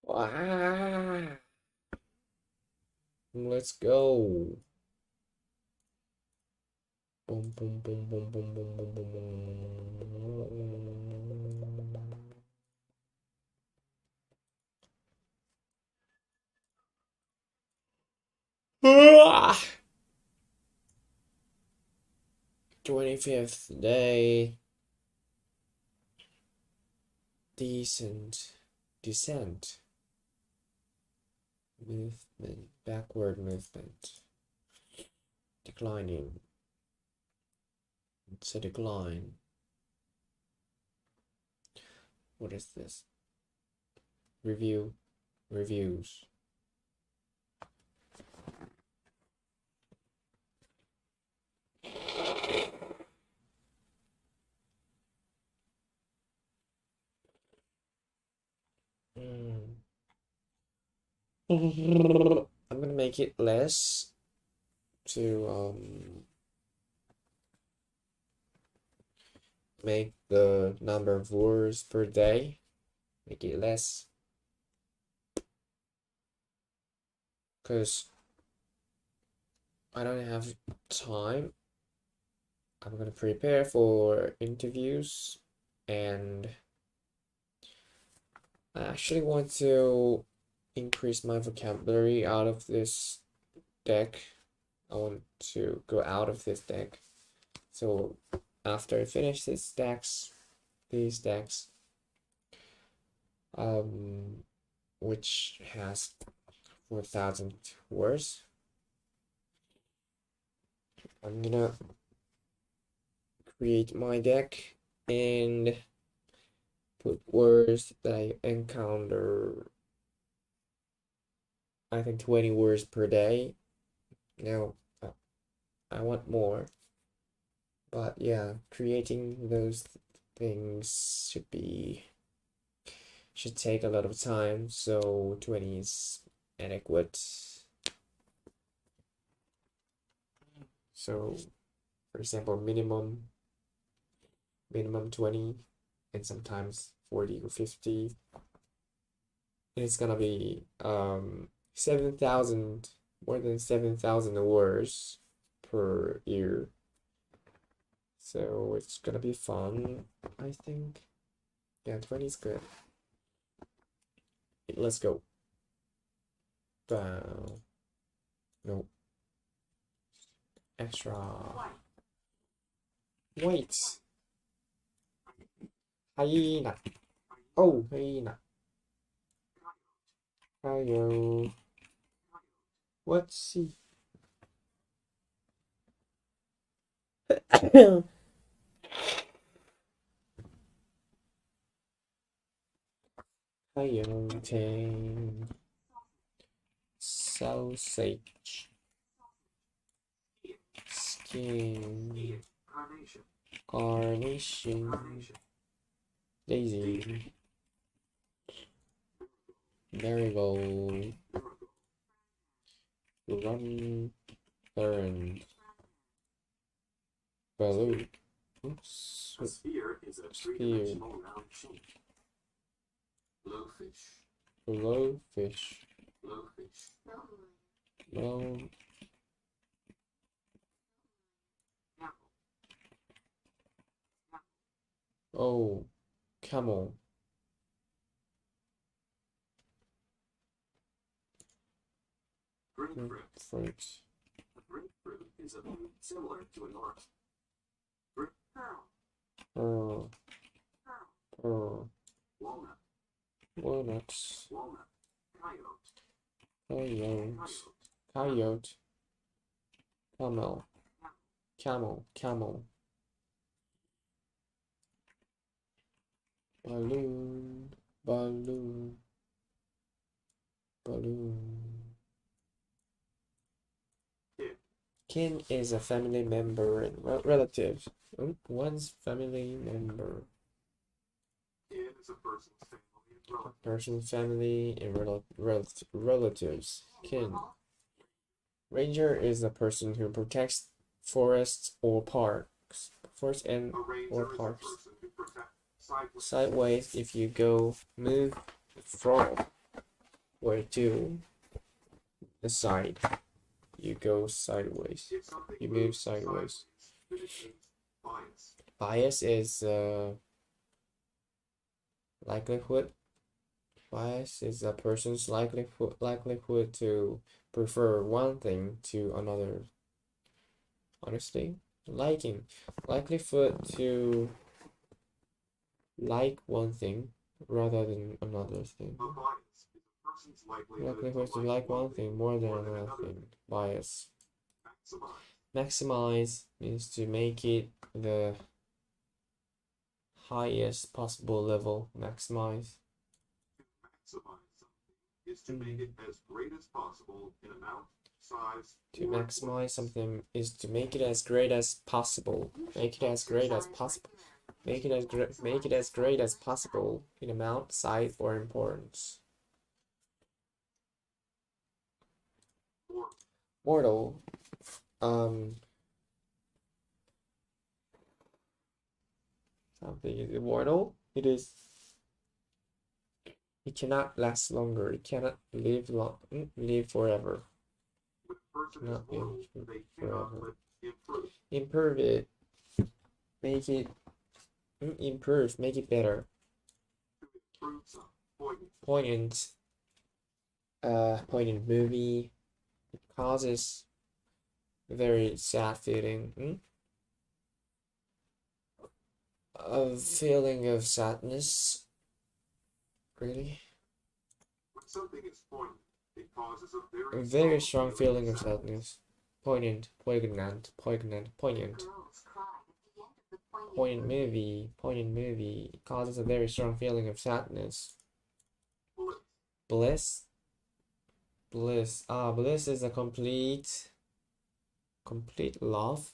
Ah, let's go. Boom, boom, boom, boom, boom, boom, boom, boom, boom. Ah! 25th day. Descent. Movement. Backward movement. Declining. It's a decline. What is this? Review. Reviews. I'm gonna make it less to make the number of words per day. Make it less. Because I don't have time. I'm gonna prepare for interviews and I actually want to increase my vocabulary out of this deck. I want to go out of this deck. So after I finish these decks, which has 4,000 words, I'm gonna create my deck and put words that I encounter. I think 20 words per day. Now, I want more. But yeah, creating those things should take a lot of time, so 20 is adequate. So, for example, minimum 20 and sometimes 40 or 50. And it's gonna be 7,000, more than 7,000 words per year. So it's gonna be fun, I think. Yeah, 20 is good. Let's go. Down. No. Extra. Wait. Hyena. Oh, hyena. Hello. What's he? Coyote. Sausage. Skin. Carnation. Daisy. Marigold. Run. Burn. Balloon. Oops. A sphere is a Sphere. three-dimensional round shape. Blowfish. Blowfish. Blowfish. Blow. Oh, camel. Grapefruit. Fruit. A grapefruit is a fruit similar to an orange. Pearl. Pearl. Pearl. Walnut. Walnuts. Walnut. Coyote. Coyote. Coyote. Camel. Camel. Camel. Balloon. Balloon. Balloon. Kin is a family member and relative. One's family member. Kin is a person's family and relative. Person's family and relatives. Kin. Ranger is a person who protects forests or parks. Forests and or parks. Sideways if you go move from. or to the side. You go sideways. If something You moves move sideways. then it means bias. Bias is likelihood. Bias is a person's likelihood to prefer one thing to another. Honestly, liking likelihood to like one thing rather than another thing. A bias is a person's Likelihood to like one thing more than another thing. Bias. Maximize. Maximize means to make it the highest possible level. Maximize. To maximize something is to make it as great as possible in amount, size, To or maximize something is to make it as great as possible. Make it as great as possible. Make it as great as possible in amount, size, or importance. Mortal. Something is immortal. It cannot last longer. It cannot live forever. When a person Not is mortal, live they cannot forever. improve. Improve it. Make it improve. Make it better. To improve something. Poignant. Poignant movie. It causes very sad feeling. A feeling of sadness. Really? When something is poignant, it causes a A very strong feeling of sadness. Poignant, poignant. Poignant movie. It causes a very strong feeling of sadness. Bliss. Bliss is a complete love.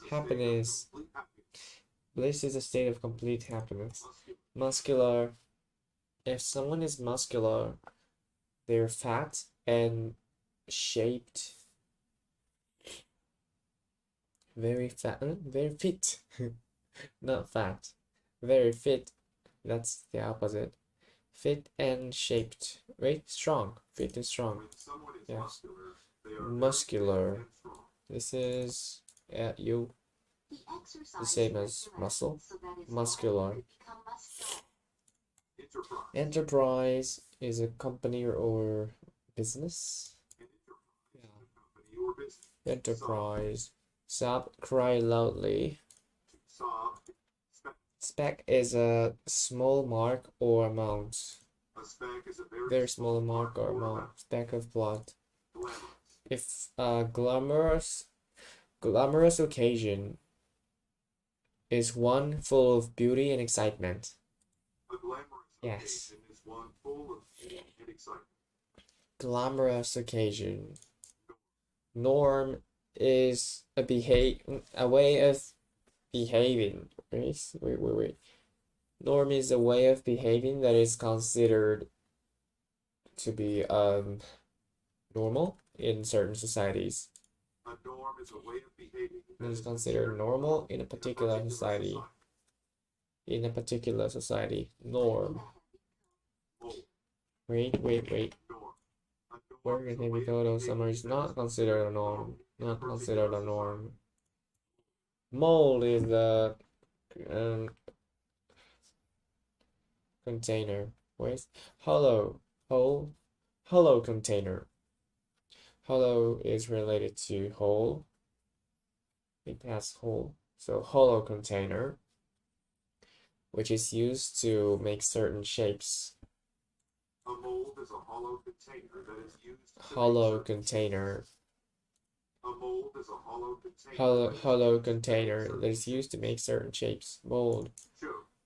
Happiness. Bliss is a state of complete happiness. Muscular. If someone is muscular, they're fat and shaped. Very fit. Not fat. Very fit. That's the opposite. Fit and shaped. Wait, strong. Fit and strong. Yes. Muscular. This is the same as muscle. Muscular. Enterprise is a company or business. Yeah. Enterprise. Sob, cry loudly. Speck is a small mark or amount. Very small mark or amount. Speck of blood. If a glamorous occasion is one full of beauty and excitement. Yes. Glamorous occasion. Norm is a way of behaving. Wait. Norm is a way of behaving that is considered to be normal in certain societies. A norm is a way of behaving that is considered normal in a particular society. In a particular society. Norm. Wait. Work in heavy total summer is not considered a norm. Not considered a norm. Mold is the container. Wait. Hollow container. Hollow is related to hole. It has hole. So hollow container, which is used to make certain shapes. A mold is a hollow container that is used to hollow container. A mold is a hollow container. Hollow container that is used to make certain shapes. Mold.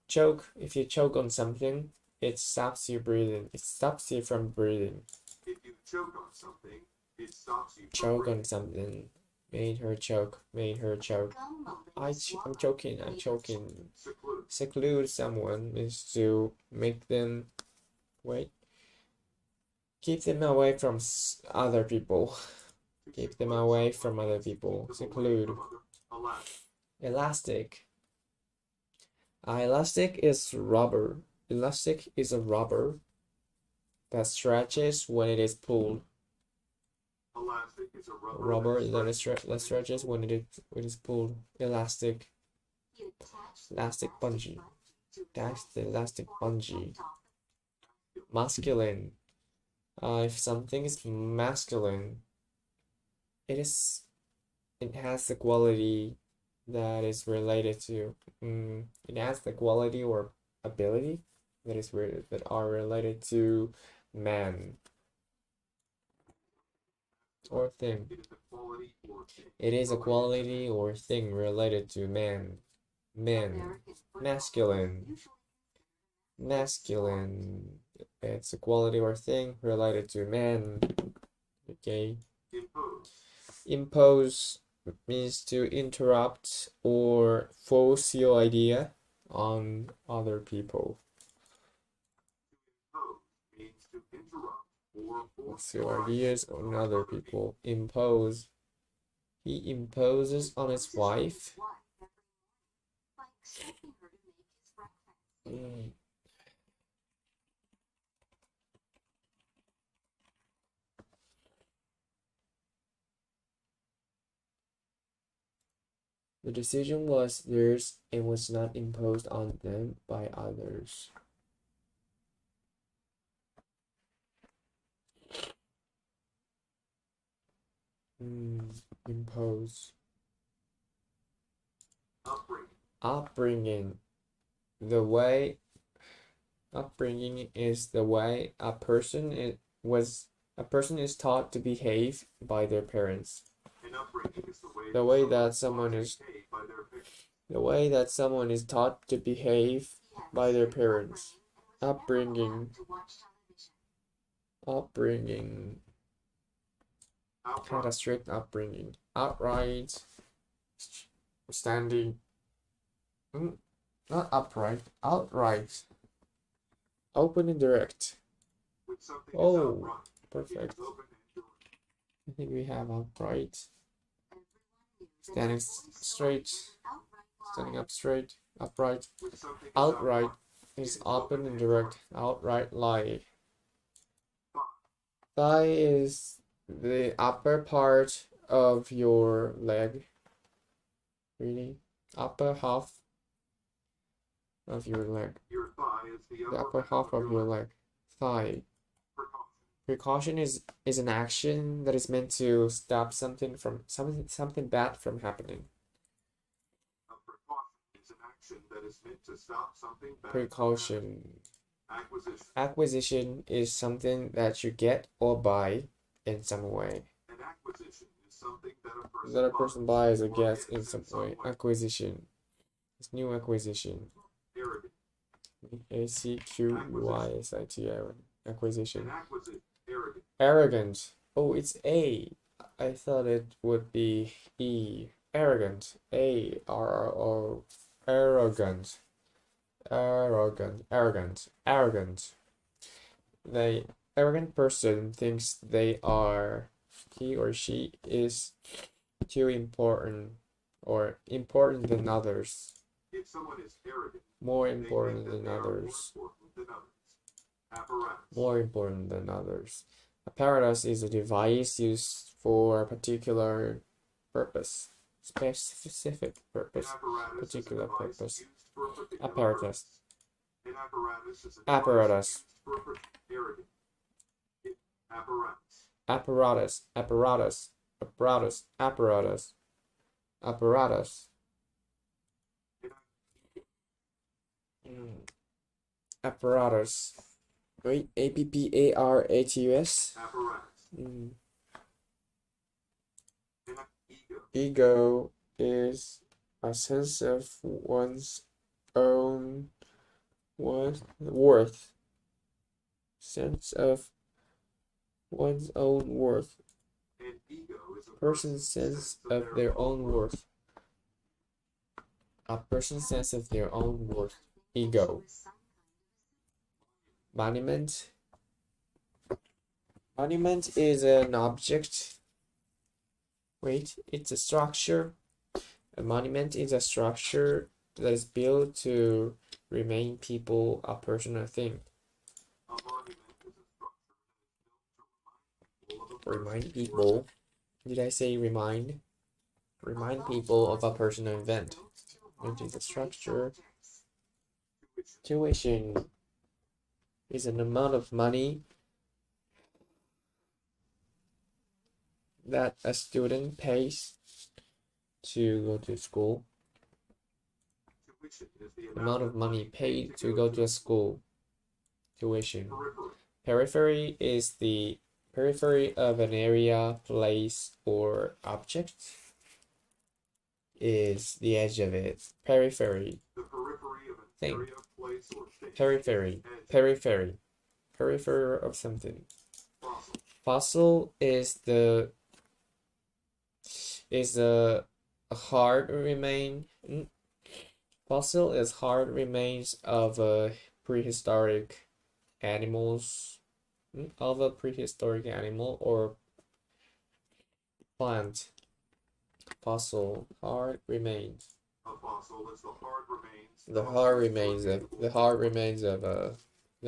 Choke. If you choke on something, it stops you breathing. It stops you from breathing. If you choke on something, it stops you from choke breathing. On something. Made her choke. I'm choking. Seclude someone is to make them keep them away from other people. Keep them away from other people. Seclude. Elastic. Elastic is rubber. Elastic is a rubber. that stretches when it is pulled. Elastic is a Rubber that stretches when it is pulled. Elastic. Elastic bungee. That's the elastic bungee. Masculine. If something is masculine, it has the quality that is related to it has the quality or ability that are related to man or thing. It is a quality or thing related to man. Men. Masculine. Masculine. It's a quality or thing related to man. Okay. Impose means to interrupt or force your idea on other people. Force your ideas on other people. Impose. He imposes on his wife. The decision was theirs and was not imposed on them by others. Impose. Upbringing. Upbringing is the way a person is taught to behave by their parents. The way that someone is taught to behave by their parents. Upbringing. Had a strict upbringing. Outright. Standing. Not upright. Outright. Open and direct. Oh, perfect. I think we have upright. Standing straight. Standing up straight. Upright. Outright is open and direct. Outright lie. Thigh is the upper part of your leg. Really? Upper half of your leg. The upper half of your leg. Thigh. Precaution is an action that is meant to stop something bad from happening. Precaution. Acquisition is something that you get or buy in some way. That a person buys or gets in some way. Acquisition. It's new acquisition. ACQUISIT. Acquisition. Arrogant. Oh, it's A. I thought it would be E. Arrogant. ARRO. Arrogant. Arrogant. The arrogant person thinks he or she is too important or important than others. If someone is arrogant, more important than others. More important than others. Apparatus is a device used for a particular purpose. Specific purpose. Particular purpose. Apparatus. Apparatus. Apparatus. Apparatus. Apparatus. Apparatus. Apparatus. Apparatus. Wait, APPARATUS. Ego is a sense of one's own worth. Sense of one's own worth. Person's sense of their own worth. A person's sense of their own worth. Ego. Monument. Monument is an object. Wait, it's a structure. A monument is a structure that is built to remain people, a person, or thing. remind people. Did I say remind? Remind people of a personal event, which is the structure. Tuition is an amount of money that a student pays to go to school. Amount of money paid to go to a school. Tuition. Periphery is the periphery of an area, place, or object. Is the edge of it. Periphery. Thing. Periphery. Periphery. Periphery of something. Fossil is a hard remain. Fossil is hard remains of a prehistoric animals of a prehistoric animal or plant. Fossil hard remains. A fossil is the hard remains. The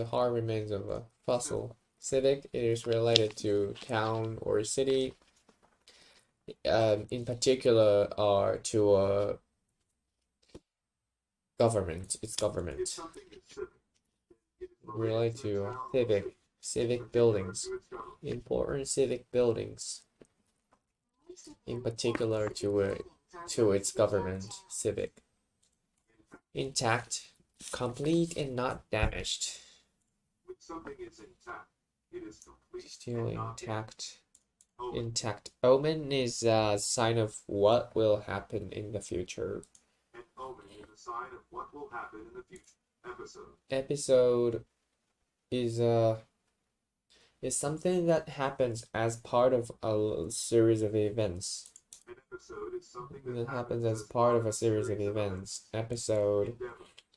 hard remains of a fossil. Civic is related to town or city. In particular, to a government. It's government. If something is civic, it is Related to the to town or civic. city, Civic particular buildings. to its government. Important civic buildings. In particular to its government. Civic. Intact. Complete and not damaged. When something is intact, it is complete Still and not intact. open. Intact. Omen is a sign of what will happen in the future. An omen is a sign of what will happen in the future. Episode. Episode is something that happens as part of a series of events. An episode is something That happens as part of a series of events. Episode.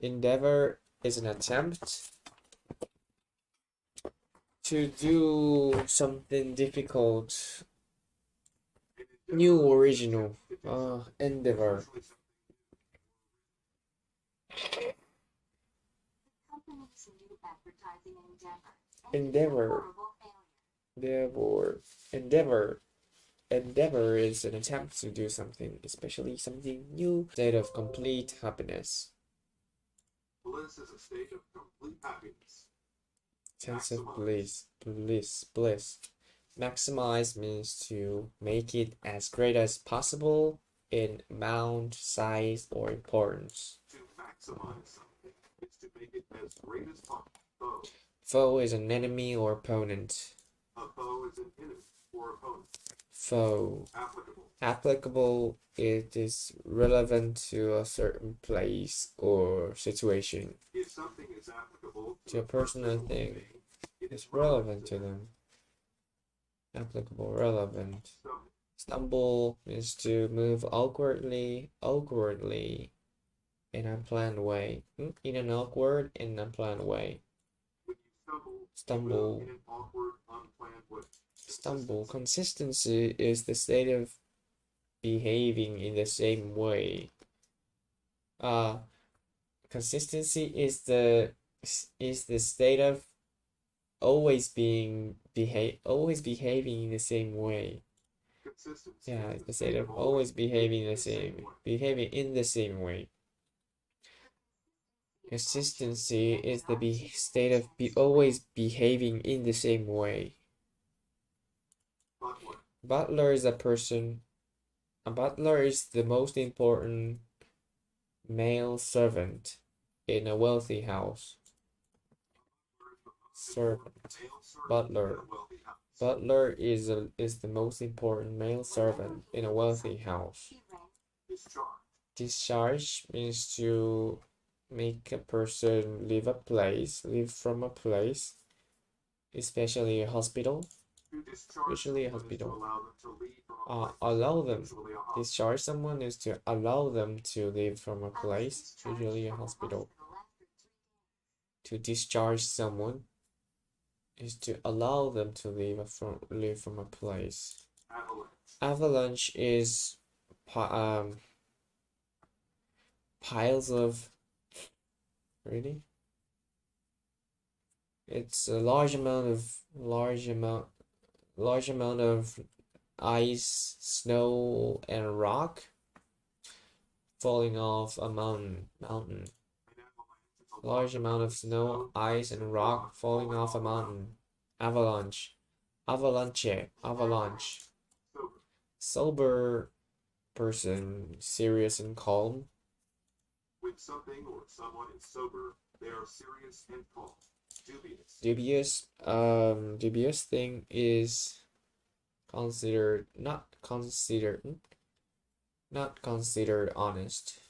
Endeavor is an attempt to do something difficult. New original. Endeavor. Endeavor. Endeavor is an attempt to do something, especially something new. State of complete happiness. Bliss is a state of complete happiness. Sense of bliss. Maximize means to make it as great as possible in amount, size, or importance. To maximize something is to make it as great as possible. Foe is an enemy or opponent. A foe is an enemy or opponent. Foe. Applicable, it is relevant to a certain place or situation. If something is applicable To a personal thing, it's relevant to them. Applicable, relevant. Stumble is to move awkwardly, in an unplanned way. In an awkward and unplanned way. When you Stumble. in an awkward, unplanned way. Stumble. Consistency is the state of behaving in the same way. Consistency is the state of always behaving in the same way. Consistency Yeah, is the state of always behaving in the same way. Consistency is the state of always behaving in the same way. Butler is a person. A butler is the most important male servant in a wealthy house. Servant. Butler. Butler is the most important male servant in a wealthy house. Discharge means to make a person leave from a place, especially a hospital. Usually a hospital. Discharge someone is to allow them to leave from a place, usually a hospital. To discharge someone is to allow them to leave from a place. Avalanche is piles of it's a large amount large amount of ice, snow, and rock falling off a mountain. Large amount of snow, ice, and rock falling off a mountain. Avalanche. Avalanche. Sober person, serious and calm. When something or someone is sober, they are serious and calm. Dubious. Dubious thing is considered not considered honest.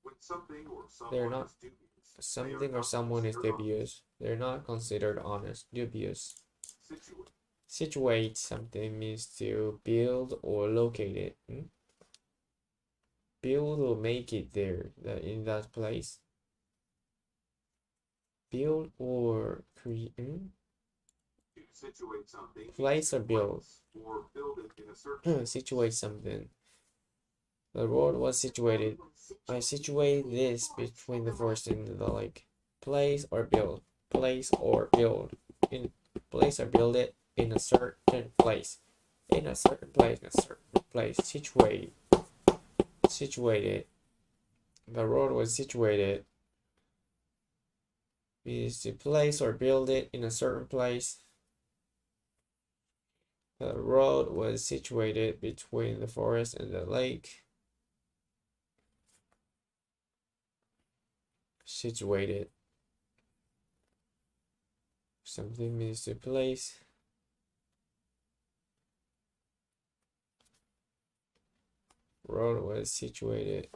When something or They're someone not is dubious, they are something or not someone is considered honest. dubious. They're not considered honest. Dubious. Situate. Situate something means to build or locate it. Build or make it there, in that place. Build or create. To situate something. Place or build. Or build it in a certain Situate something. The road was situated. I situate this between the forest and the lake. Place or build. Place or build. In place or build it in a certain place. In a certain place. In a certain place. Situate. Situated. The road was situated. Means to place or build it in a certain place. The road was situated between the forest and the lake. Situated. Something means to place. Road was situated.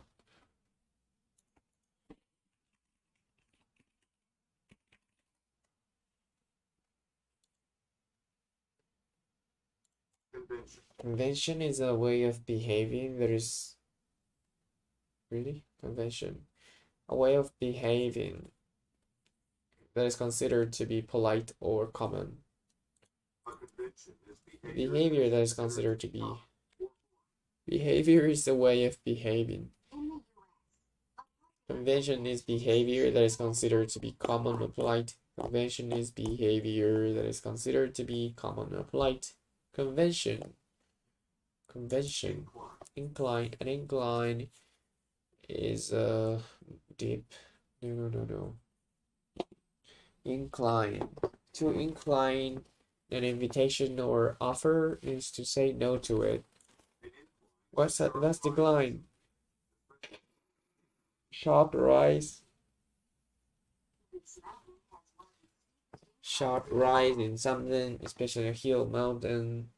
convention. Convention is a way of behaving that is really convention. A way of behaving that is considered to be polite or common. A convention is Behavior that is considered to be. Behavior is a way of behaving. Convention is behavior that is considered to be common or polite. Convention is behavior that is considered to be common or polite. Convention. Convention. Incline. An incline is deep. No. Incline. To incline an invitation or offer is to say no to it. What's that? That's decline. Sharp rise. Sharp rise in something, especially a hill, mountain.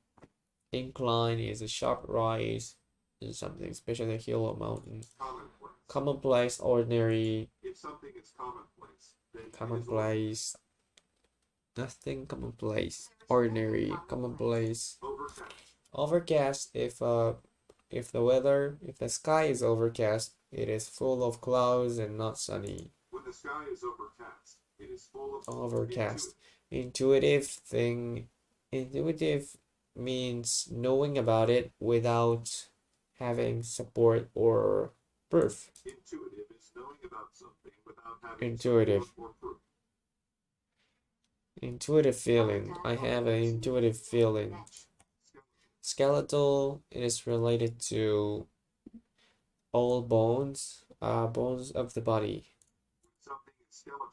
Incline is a sharp rise in something, especially a hill or mountain. Commonplace, ordinary. If something is commonplace, then commonplace. Nothing commonplace. Ordinary, commonplace. Overcast if the sky is overcast, it is full of clouds and not sunny. When the sky is overcast, it is full of overcast. Intuitive thing. Intuitive means knowing about it without having support or proof. Intuitive is knowing about something without having Intuitive. support or proof. Intuitive feeling. I have an intuitive feeling. Skeletal is related to all bones, bones of the body.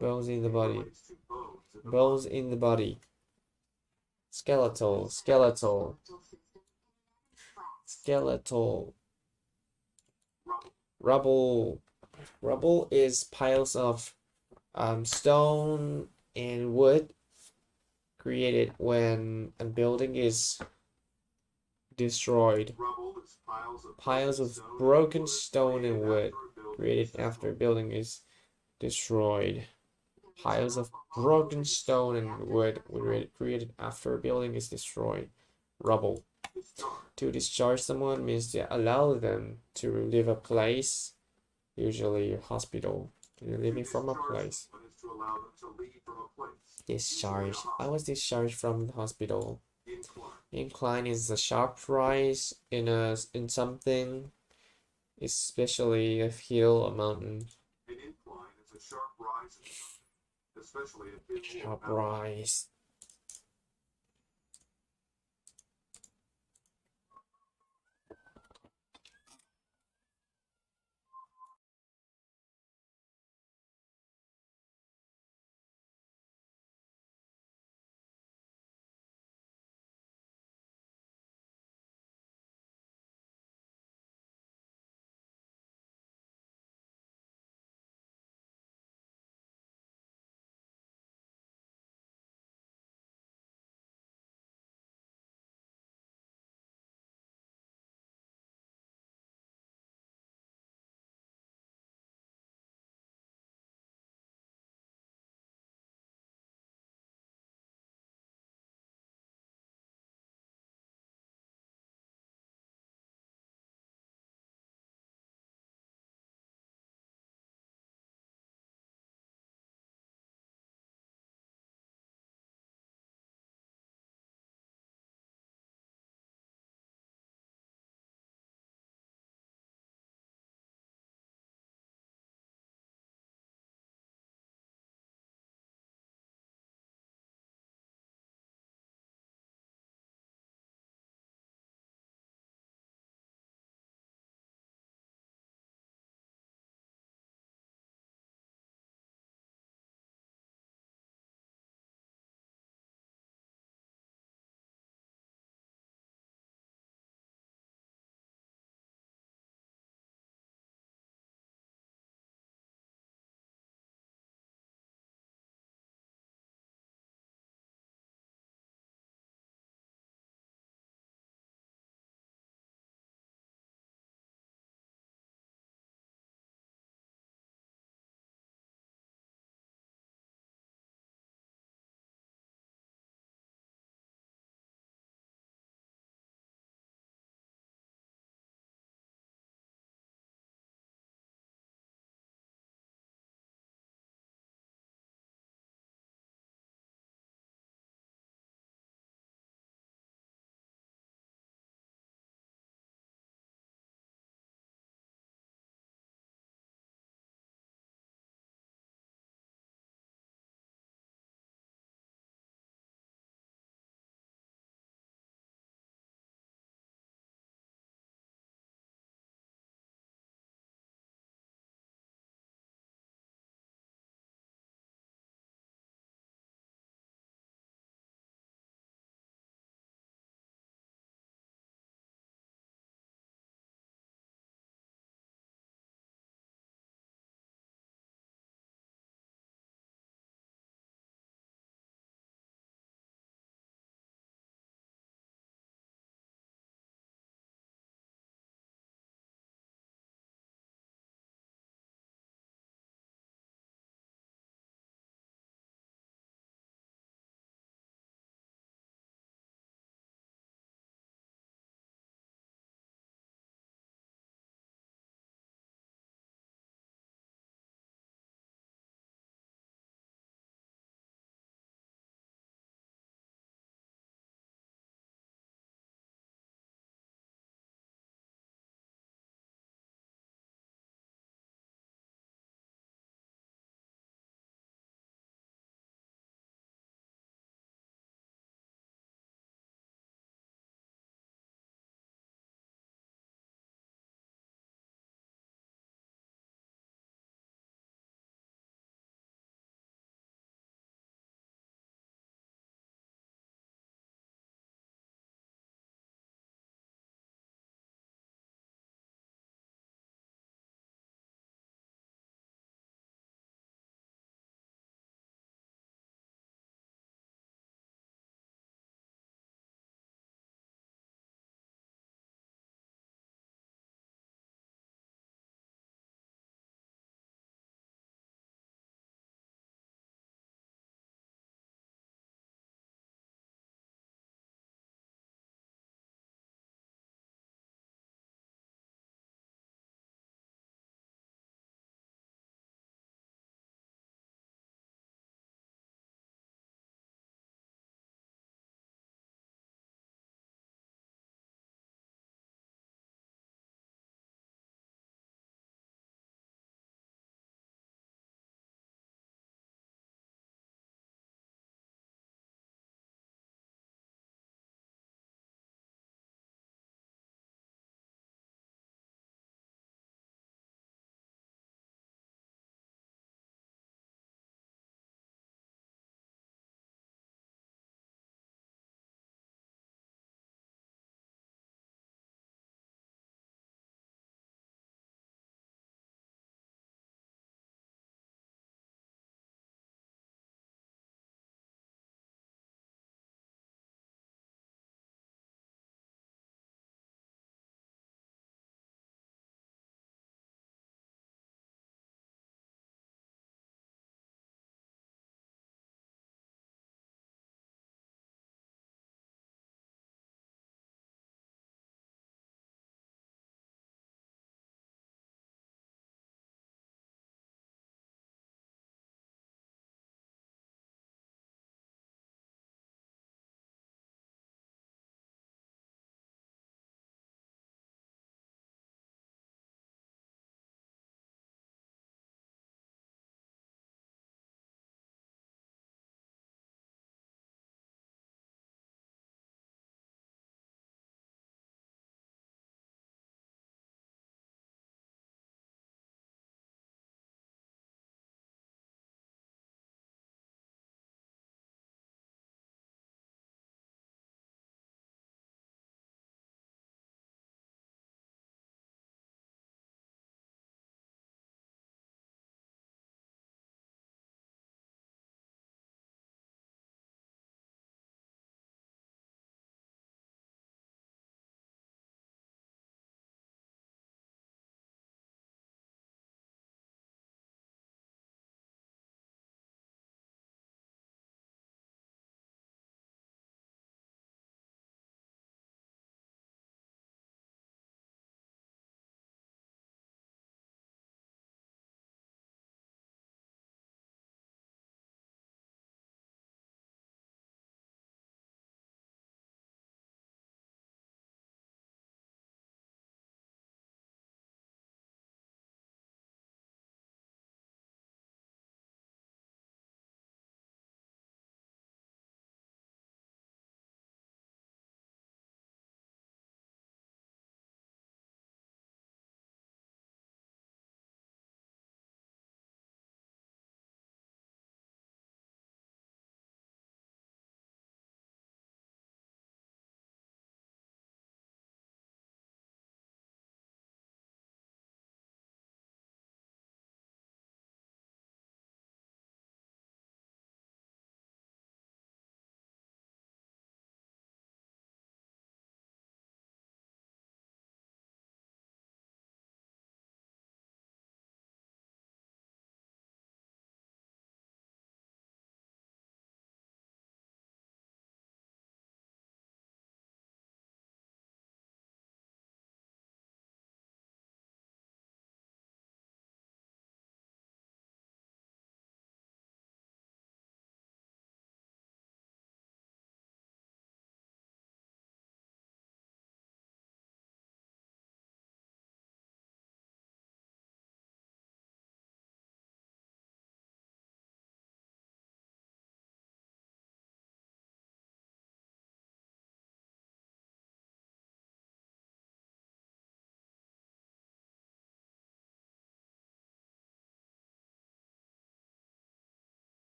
Bones in the body. Bones in the body. Skeletal. Skeletal. Skeletal. Rubble. Rubble is piles of stone and wood created when a building is destroyed. Piles of broken stone and wood created after a building is destroyed. Piles of broken stone and wood were created after a building is destroyed. Rubble. To discharge someone means to allow them to leave a place, usually a hospital. You're leaving from a place. Discharge. I was discharged from the hospital. Incline is a sharp rise in something, especially a hill, a mountain. An incline is a sharp rise, especially a hill. Sharp rise.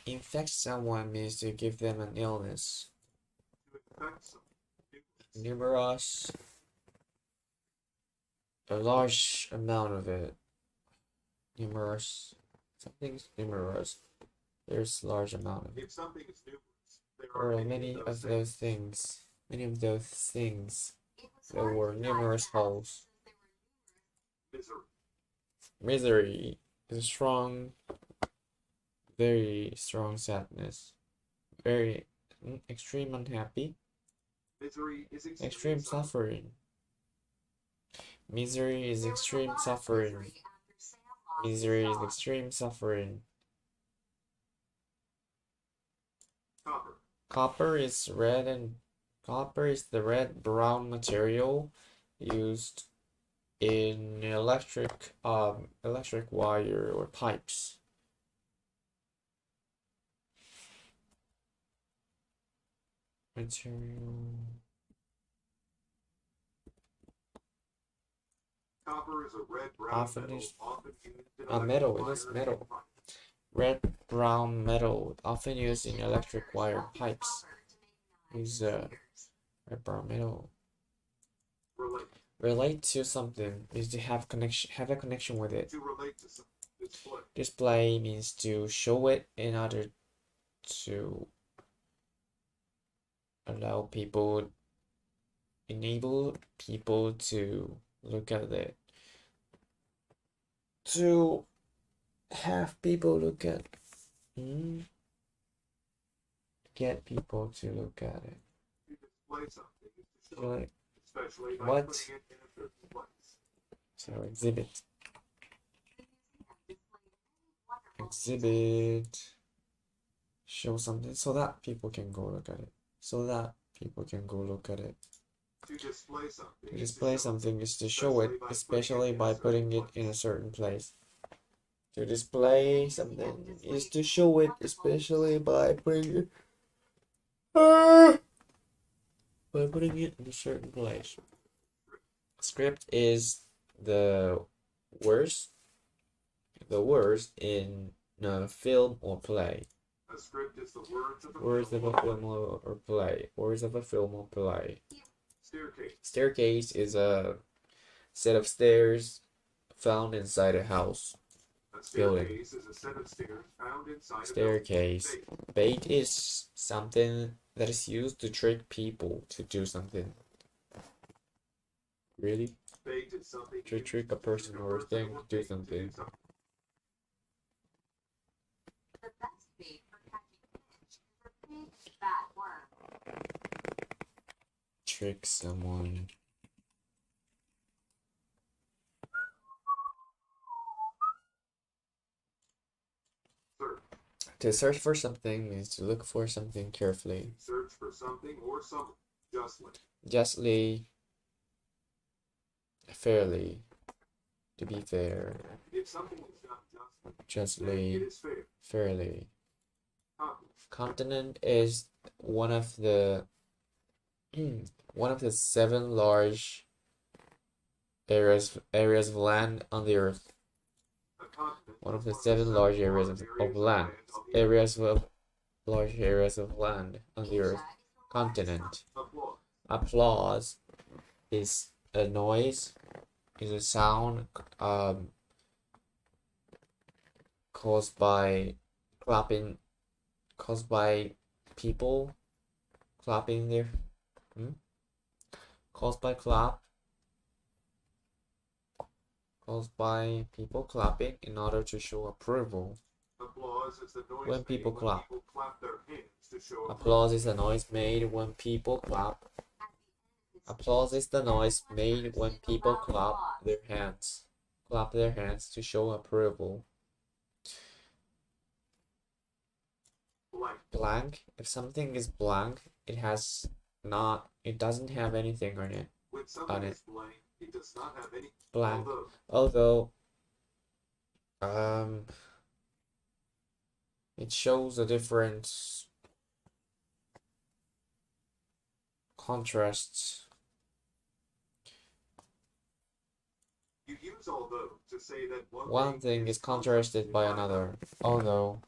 Infect someone means to give them an illness. To infect someone. Numerous, a large amount of it. Numerous, something's numerous. There's large amount of it. If something is numerous, there Or are many of those things. Many of those things. There were numerous holes. Misery. Misery is a strong, very strong sadness. Very extreme unhappy. Misery is Extreme suffering. Misery is extreme suffering. Misery is extreme suffering. Copper. Copper is the red brown material used in electric wire or pipes. Material. Copper is a red brown Often metal, is often used in a metal. It electric is wire metal. and pipes. Red brown metal, often used in electric wire pipes. Is red brown metal. Relate to something is to have a connection with it. To relate to something. Display. Display means to show it in order to enable people to look at it. To have people look at, get people to look at it. To display something is to show Like, it, especially by what? putting it in a certain place. So exhibit. Exhibit. Show something so that people can go look at it. So that people can go look at it. To display something. To display something is to show it, especially by putting it in a certain place. To display something is to show it, especially by putting it in a certain place. Script is the words in a film or play. A script is the words of a film or play. Words of a film or play. Staircase. Staircase is a set of stairs found inside a house. A staircase is a set of stairs found inside Staircase. a building. Bait is something that is used to trick people to do something. Really? Bait is something To trick a person or a thing to do something. The best bait for catching fish is a big fat worm. Trick someone. Search. To search for something means to look for something carefully. Search for something or someone. Justly. Justly. Fairly. To be fair. If something is done justly, Justly. then it is fair. Fairly. Continent. Continent is one of the 7 large areas of land on the earth. A continent One of is the one 7 large areas large of land. Large areas of land on the earth. Continent. Applause. Applause is a noise, is a sound caused by clapping, caused by people clapping their caused by people clapping in order to show approval. Applause is the noise When people made clap. When people clap their hands to show Applause is the noise made when people clap. Applause is the noise made when people clap their hands. Clap their hands to show approval. blank. Blank. If something is blank, it doesn't have anything on it. When something is blank, it does not have any. Blank. Although it shows a different contrasts. You use although to say that One thing is contrasted by another. Although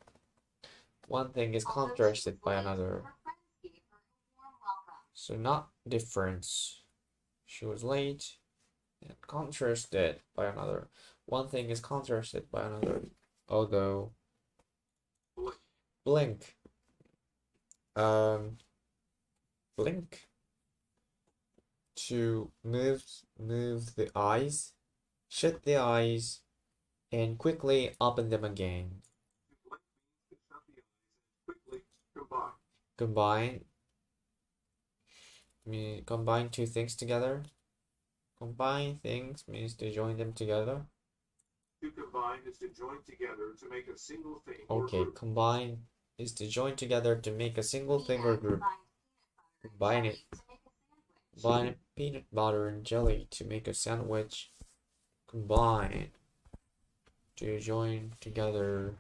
One thing is Although she contrasted was by late, another. her friends gave her a warm welcome. So not difference. She was late and contrasted by another. One thing is contrasted by another. Although blink. Blink. To move the eyes, shut the eyes, and quickly open them again. To blink means to shut the eyes and quickly combine. Combine two things together. Combine things means to join them together. To combine is to join together to make a single thing Okay, or group. combine is to join together to make a single thing or group. Combined Combine it. peanut butter and jelly to make a sandwich. Combine to join together.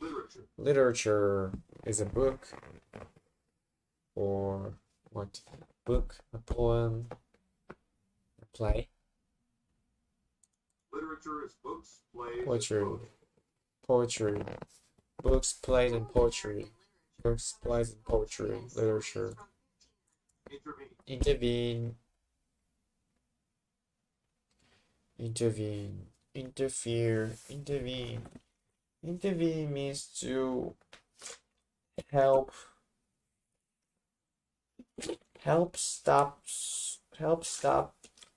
Literature. Literature is a book or what? Book, a poem, a play. Literature is books, plays, Poetry. and poetry. Poetry. Books, plays, and poetry. Books, plays, and poetry. Literature. Intervene. Intervene. Interfere. Intervene. Intervene means to help stop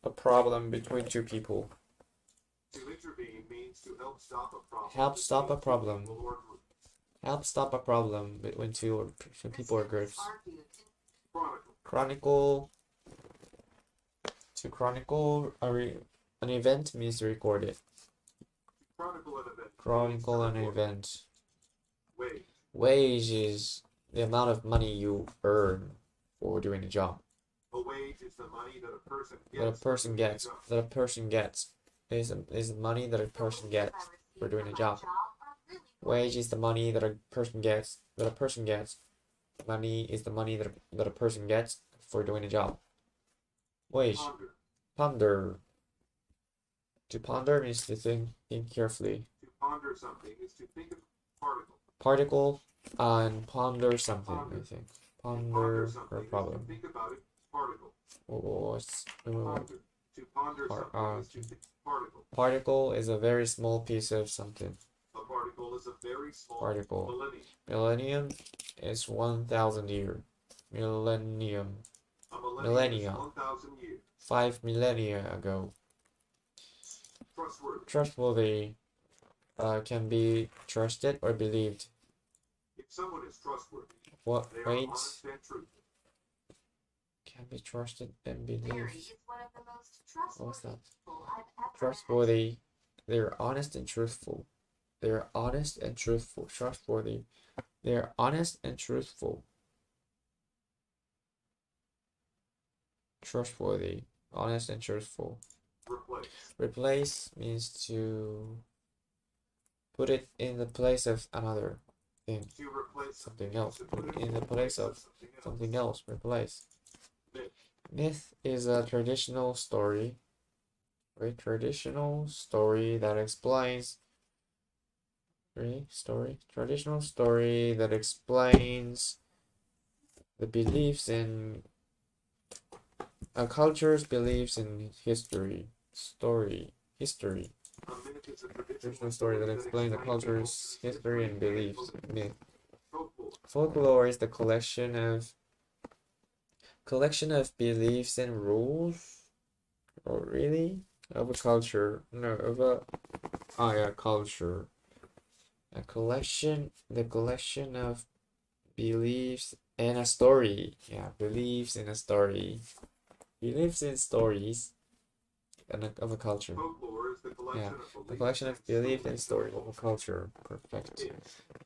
a problem between two people. To intervene means to help stop a problem. Help stop a problem. between two people or groups. Help stop a problem between two people or groups. Chronicle. Chronicle. To chronicle an event means to record it. Chronicle an event. Chronicle means an to record it. event. Wage. Wage is the amount of money you earn for doing a job. A wage is the money that a person gets. That a person for doing gets. a job. That a person gets. Is the money that a person gets for doing a job. Wage is the money that a person gets. That a person gets. Money is the money that a person gets for doing a job. Wage. Ponder. Ponder. To ponder means to think carefully. To ponder something is to think of particle. Particle and ponder something, Ponder. I think. To Ponder something or is problem. to think about it. Particle. What's Ponder. To ponder something is to think particle. particle is a very small piece of something. A particle is a very small Particle. millennium. Millennium is 1,000 year. Millennium. A millennium Millennia. is 1,000 years. 5 millennia ago. Trustworthy. Trustworthy can be trusted or believed. If someone is trustworthy, What they are weights honest and truthful. can be trusted and Mary believed? is one of the most What's trustworthy that? people I've ever met. Trustworthy. They're honest and truthful. They're honest and truthful. Trustworthy. They're honest and truthful. Trustworthy. Honest and truthful. Replace. Replace means to put it in the place of another thing. To replace Something else. To Put it in the place of something else. Replace. Myth. Myth is a traditional story. A traditional story that explains. Traditional story that explains the beliefs in a culture's beliefs in history. History. A myth is a Traditional story that explains a culture's history and beliefs. Myth. Folklore. Folklore is the collection of beliefs and rules. Oh, really? Of a culture. No, of a culture. The collection of beliefs and a story. Yeah, beliefs in a story. Beliefs in stories of a culture. Folklore is the collection Yeah, of beliefs the collection of belief and story of a culture. Perfect. Itch.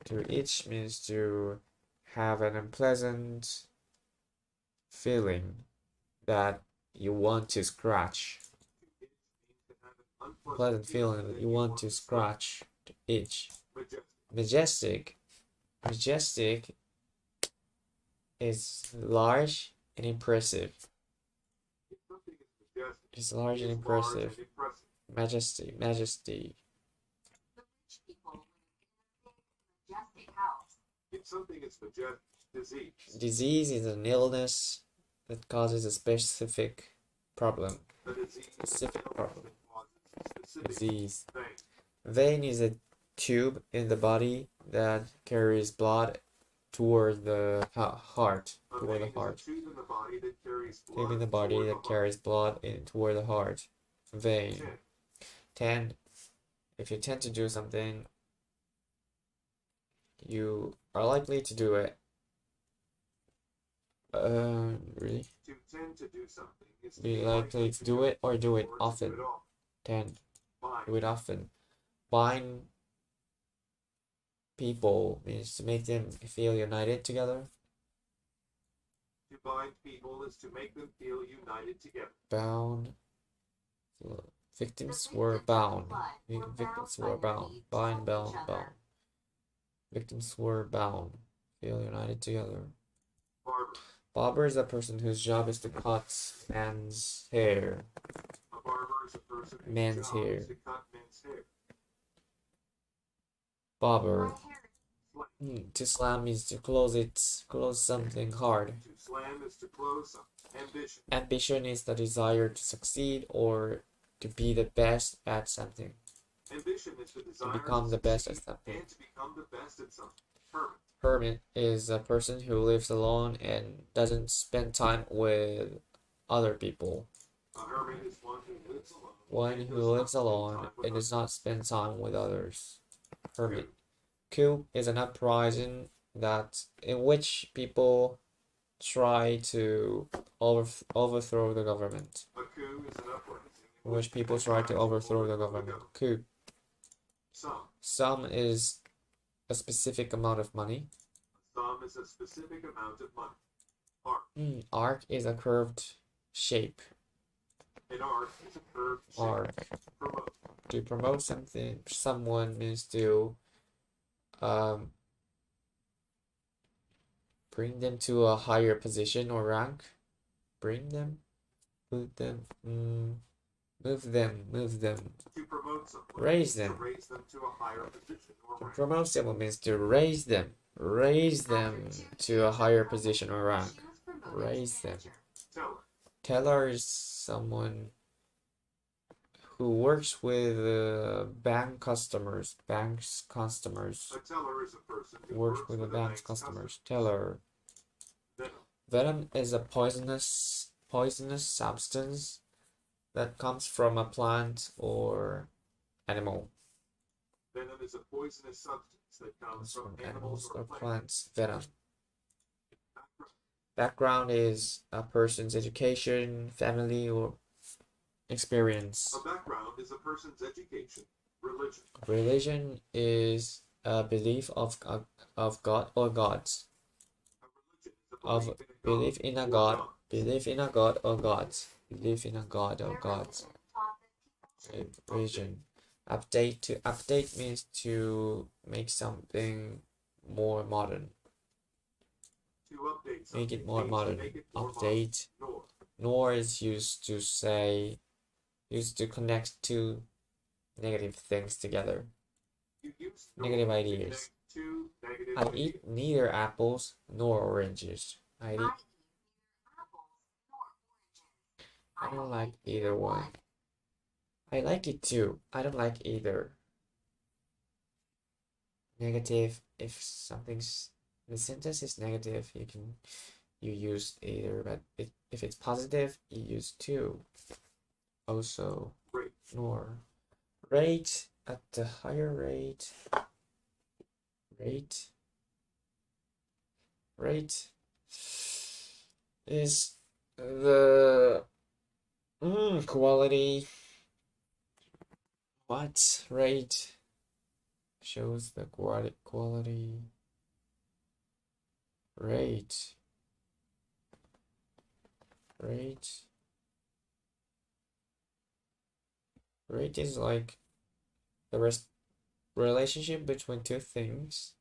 To itch means to have an unpleasant feeling that you want to scratch. Itch means to have an Unpleasant feeling that you want to scratch. To itch. Majestic. Majestic is large and impressive. If something is majestic, It's large it and is impressive. Majesty. Majesty. The rich people live in a big, majestic house. If something is disease. Disease is an illness that causes a specific problem. A disease is an Specific illness problem. that causes a specific Disease. thing. Vein is a tube in the body that carries blood toward the heart. A Toward the vein heart. is a tube in the body that carries Tube blood in the body toward that the heart. carries blood toward the heart. Vein. 10. 10. If you tend to do something, you are likely to do it. Really? To tend to do something is to Be be likely to do it or do it or to do often. it often. 10. Bind. Do it often. Bind people means to make them feel united together. To bind people is to make them feel united together. Bound. Victims The were victims of bound. the flood were Victims bound were by their bound. need to Bind, help bound, each other. bound. Victims were bound. Feel united together. Barber. Barber is a person whose job is to cut man's hair. A barber is a person whose Man's job hair. is to cut men's hair. Barber. My hair Slam. To slam means to close something hard. To slam is to close something. Ambition. Ambition is the desire to succeed or to be the best at something. Ambition is the desire become to the best at succeed something. and to become the best at something. Hermit. Hermit is a person who lives alone and doesn't spend time with other people. A hermit is one who lives alone. One and who does not lives spend alone time with and does not spend time with others. Hermit. others. Coup is an uprising in which people try to overthrow the government. A coup is an uprising In which people try to overthrow the government. Coup. Sum is a specific amount of money. Sum is a specific amount of money. Arc. Arc is a curved shape. An arc is a curved shape. Arc. Promote. To promote someone means to bring them to a higher position or rank. Bring them, move them, move them. To promote someone. Raise To them. raise them to a higher position or To rank. promote someone means to raise them to a higher position or rank. she was promoted to Raise them. manager. Teller. Teller is someone who works with banks customers. A teller is a person who Works with the a bank's bank's customers. Teller. Venom. Venom is a poisonous substance that comes from a plant or animal. Venom is a poisonous substance that comes from animals or plants. plants. Venom. Background. Background is a person's education, family, or experience. A background is a person's education, religion. Religion is a belief of God or gods. A religion is a Belief in a God. Belief in a God or gods. Belief in a God or Their gods. religion taught that people should Religion. Update means to make something more modern. To update something. Make it more means to modern. make it more Update. modern. Nor is used to connect two negative things together. You use Negative nor to ideas. connect two negative I ideas. eat neither apples nor oranges. I I eat eat. neither apples nor oranges. I don't like either one. I like it too. I don't like either. Negative. If the sentence is negative, you use either, but if it's positive, you use two. Also, Rate. nor. Rate at the higher rate. Rate is the quality. What rate shows the quality? Rate is like the relationship between two things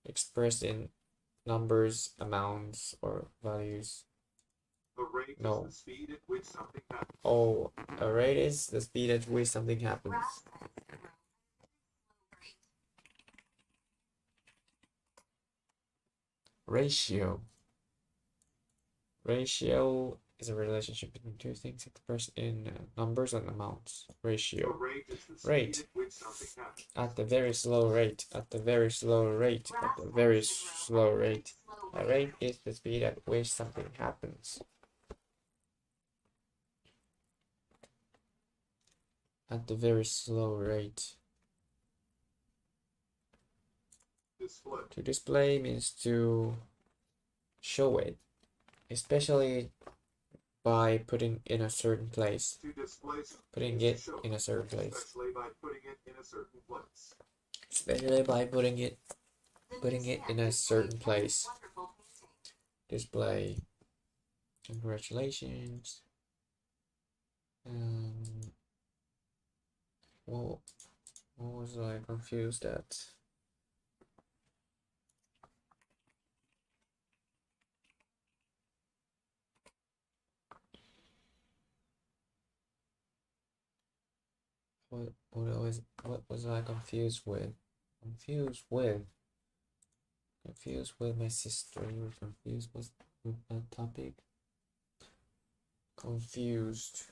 expressed in numbers, amounts, or values. A rate No. is the speed at which something happens. Oh, a rate is the speed at which something happens. Grasslands grow at a very slow rate. Ratio. Ratio is a relationship between two things expressed in numbers and amounts. A Ratio. rate is the speed Rate. at which something happens. At the very slow rate. At the very slow rate. At the very slow rate. A rate is the speed at which something happens. At the very slow rate. Display. To display means to show it, especially by putting in a certain place. To display something Putting is it to show in a certain place. especially by putting it in a certain place. Especially by putting it The Putting it in museum a displayed certain every place. wonderful painting. Display. Congratulations. Well, what was I confused at? What was I confused with? Confused with my sister. You were confused with that topic. Confused.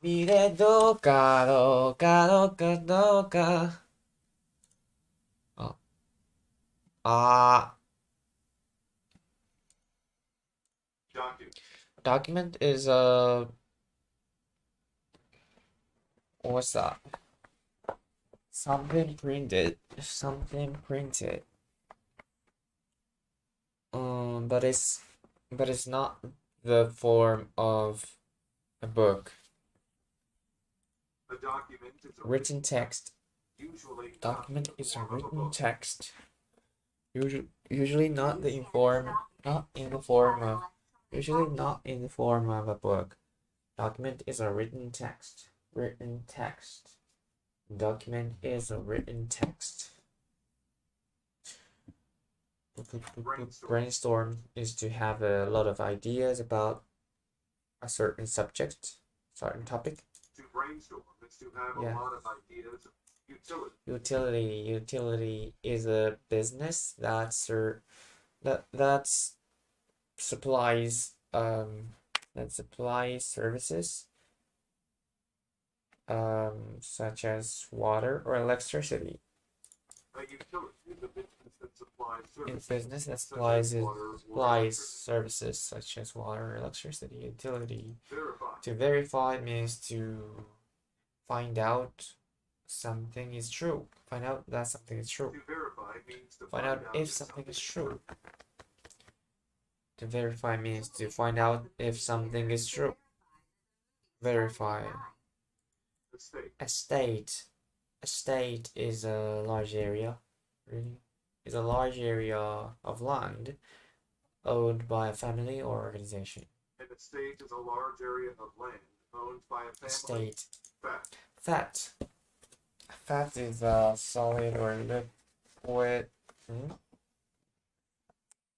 見れどうかどうかどうかどうか。あ、あ、Document. document is what's that? Something printed. Something printed. But it's not the form of a book. A document is a Written text. usually not Document in the is a form of a written book. text. Usually not the inform, not in the form of, usually not in the form of a book. Document is a written text. Written text. Document is a written text. Brainstorm is to have a lot of ideas about a certain subject, certain topic. To brainstorm is to have Yeah. a lot of ideas. Utility. Utility is a business that's supplies that supplies services such as water or electricity. A utility is a business that supplies In services. business that such as supplies water or supplies electricity. services such as water, electricity, utility. Verify. To verify means to find out something is true. Find out that something is true. To verify means to Find out if something is true. To verify means to find out if something is true. Verify. Estate. Estate. Estate is a large area. Really? Is a large area of land owned by a family or organization. An estate is a large area of land owned by a family. Estate. Fact. Fat is a solid or liquid.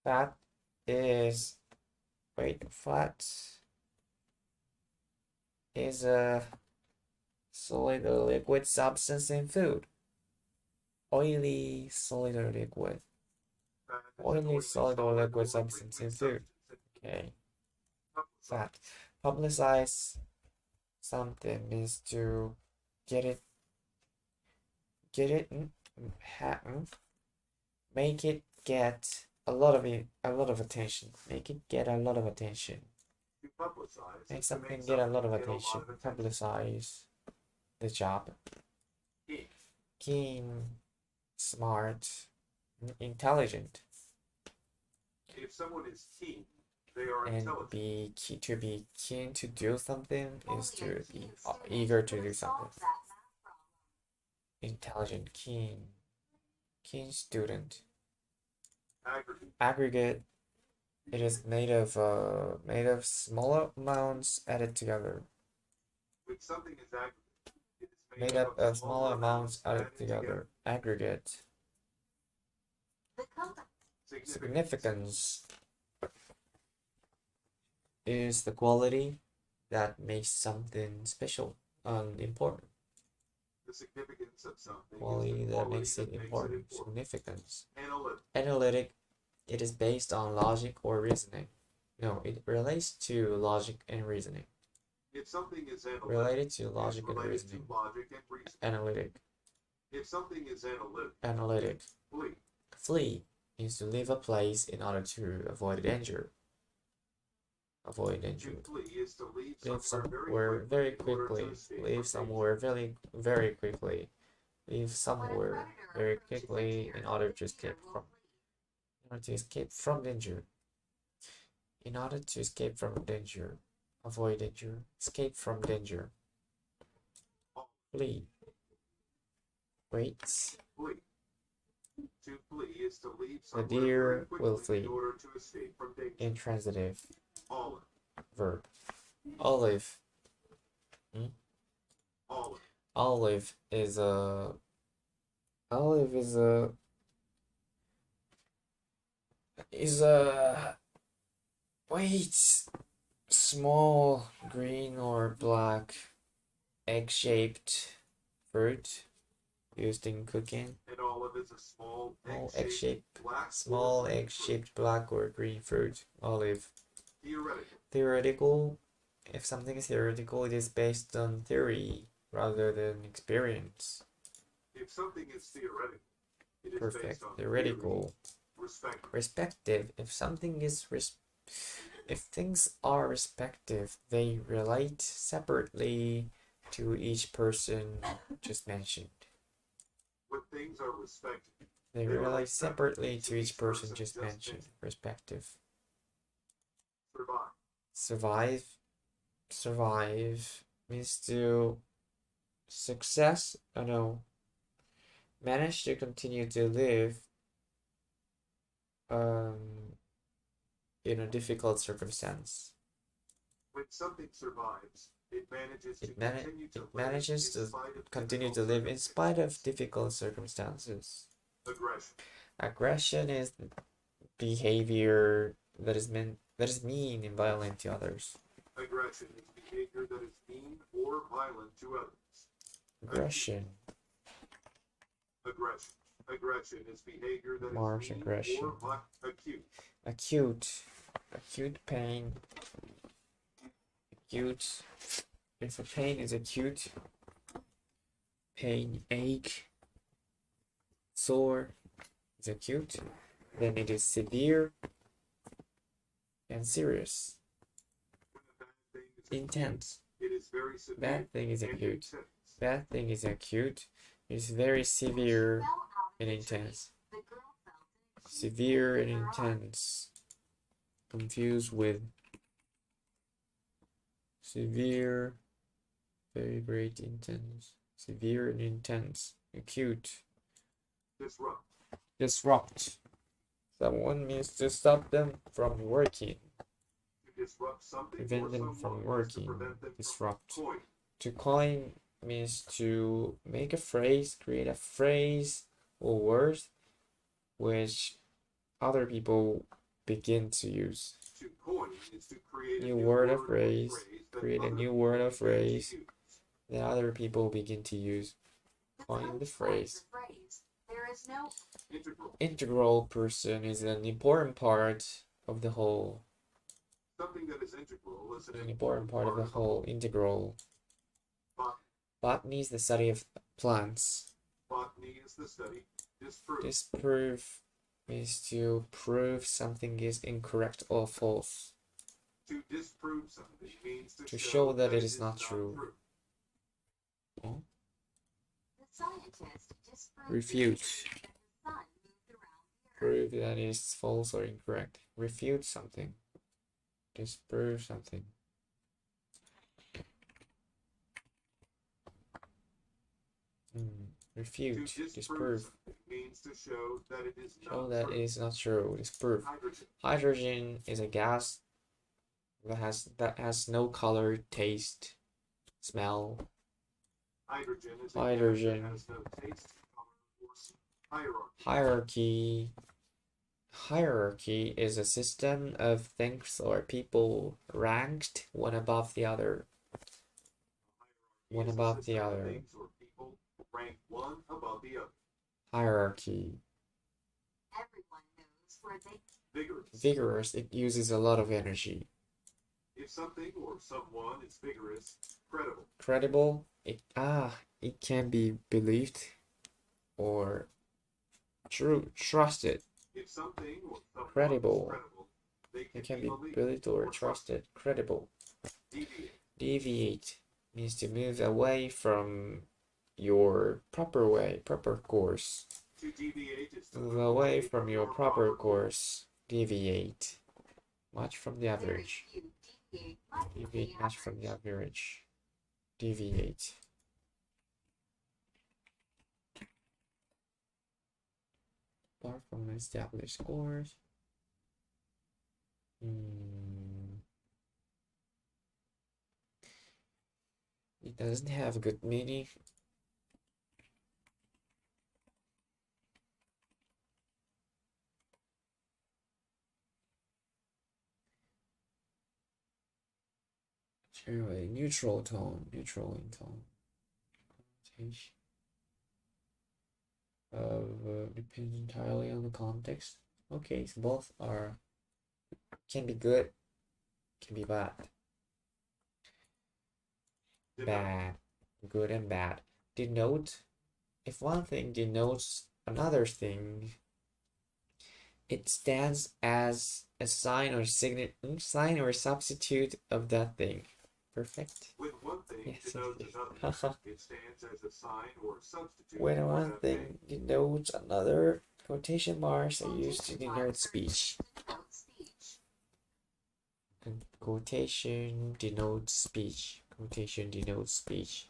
Fat is fat is a solid or liquid substance in food. Oily, solid or liquid. Fat is an Oily, solid or liquid substance in food. Okay. Fat. Publicize something means to get it make it get a lot of attention. Make it get a lot of attention. To publicize. Make something get a lot of attention. Publicize the job. Keen, smart, intelligent. If someone is keen, they are And intelligent. to be keen to do something is to be eager to do something. Intelligent, keen student. Aggregate. It is made of smaller amounts added together. When something is aggregate, it is Made up of smaller amounts added together. Aggregate. Significance is the quality that makes something special and important. The significance of something Quality is the that makes it it important. Significance. Analytic. It is based on logic or reasoning. No, it relates to logic and reasoning. If something is analytic, related to logic and related reasoning. to logic and reasoning. Analytic. If something is analytic. Analytic. Flee. Flee means to leave a place in order to avoid danger. Avoid danger. To flee is to leave somewhere very quickly. Leave somewhere very quickly. Leave somewhere very quickly in order to escape from danger. In order to escape from danger. Avoid danger. Escape from danger. Flee. Wait. Flee. To flee is to leave The somewhere deer very will quickly flee. in order to escape from danger. Intransitive. Olive. Verb. Olive. Olive. Olive is a small green or black egg-shaped fruit used in cooking. An olive is a small egg-shaped black or green fruit. Olive. Theoretical. Theoretical if something is theoretical, it is based on theory rather than experience. If something is theoretical, it is Perfect. based on Theoretical. Respective. If something is if things are respective, they relate separately to each person just mentioned. When things are respected, They relate separately to each person just mentioned. Respective. survive. Survive means to success. Oh no. Manage to continue to live in a difficult circumstance. When something survives, it manages to continue to live in spite of difficult circumstances. Aggression. Aggression is behavior that is mean and violent to others. Aggression is behavior that is mean or violent to others. Aggression. Aggression is behavior that Mars is mean aggression. or acute. Acute pain. Acute. If a pain is acute, pain, ache, sore is acute, then it is severe and serious. Intense. It is very severe. Bad thing is acute. Bad thing is acute. It's very severe and intense. Severe and intense. Confused with severe, very great, intense. Severe and intense. Acute. Disrupt. Someone means to stop them from working. Prevent them from working. Disrupt. To coin means to make a phrase, create a phrase or word which other people begin to use. To coin is to create New word of phrase. Create a new word of phrase that other people begin to use. Coin the phrase. There is no Integral person is an important part of the whole. Something that is integral is An important part of the whole. Integral. Botany is the study of plants. Botany is the study. Disprove. Disprove means to prove something is incorrect or false. To disprove something means to show that it is not true. the scientist disproved Refute. that the sun moved around the earth. Prove that it is false or incorrect. Refute something. Disprove something. Refute. Disprove. Means to show that it is not Show that true. it is not true. Disprove. Hydrogen. Hydrogen is a gas that has no color, taste, smell. Hydrogen is Hydrogen. a gas that has no taste, color, or Hierarchy. Hierarchy is a system of things or people ranked one above the other. One Is a above the system of other. things or people ranked one above the other. Hierarchy. Everyone knows where they Vigorous. Vigorous, it uses a lot of energy. If something or someone is vigorous, credible. Credible, it can be believed or trusted. If something or someone Credible. is credible, they It can be be believed or trusted. Credible. Deviate. Deviate means to move away from your proper course. To deviate is to Move away from your proper course. Deviate. Much from the very average. few deviate much from Deviate the much from the average. average. Deviate. Apart from established scores. It doesn't have a good meaning. A neutral tone, neutral in tone. Connotation of depends entirely on the context. Okay, so both can be good, can be bad. bad, good and bad. Denote, if one thing denotes another thing, it stands as a sign or sign or substitute of that thing. Perfect. When one thing Yes, denotes yes. another, it stands as a sign or substitute When for one that thing denotes another, quotation marks are used to denote speech. Denote speech. And quotation denotes speech. Quotation denotes speech.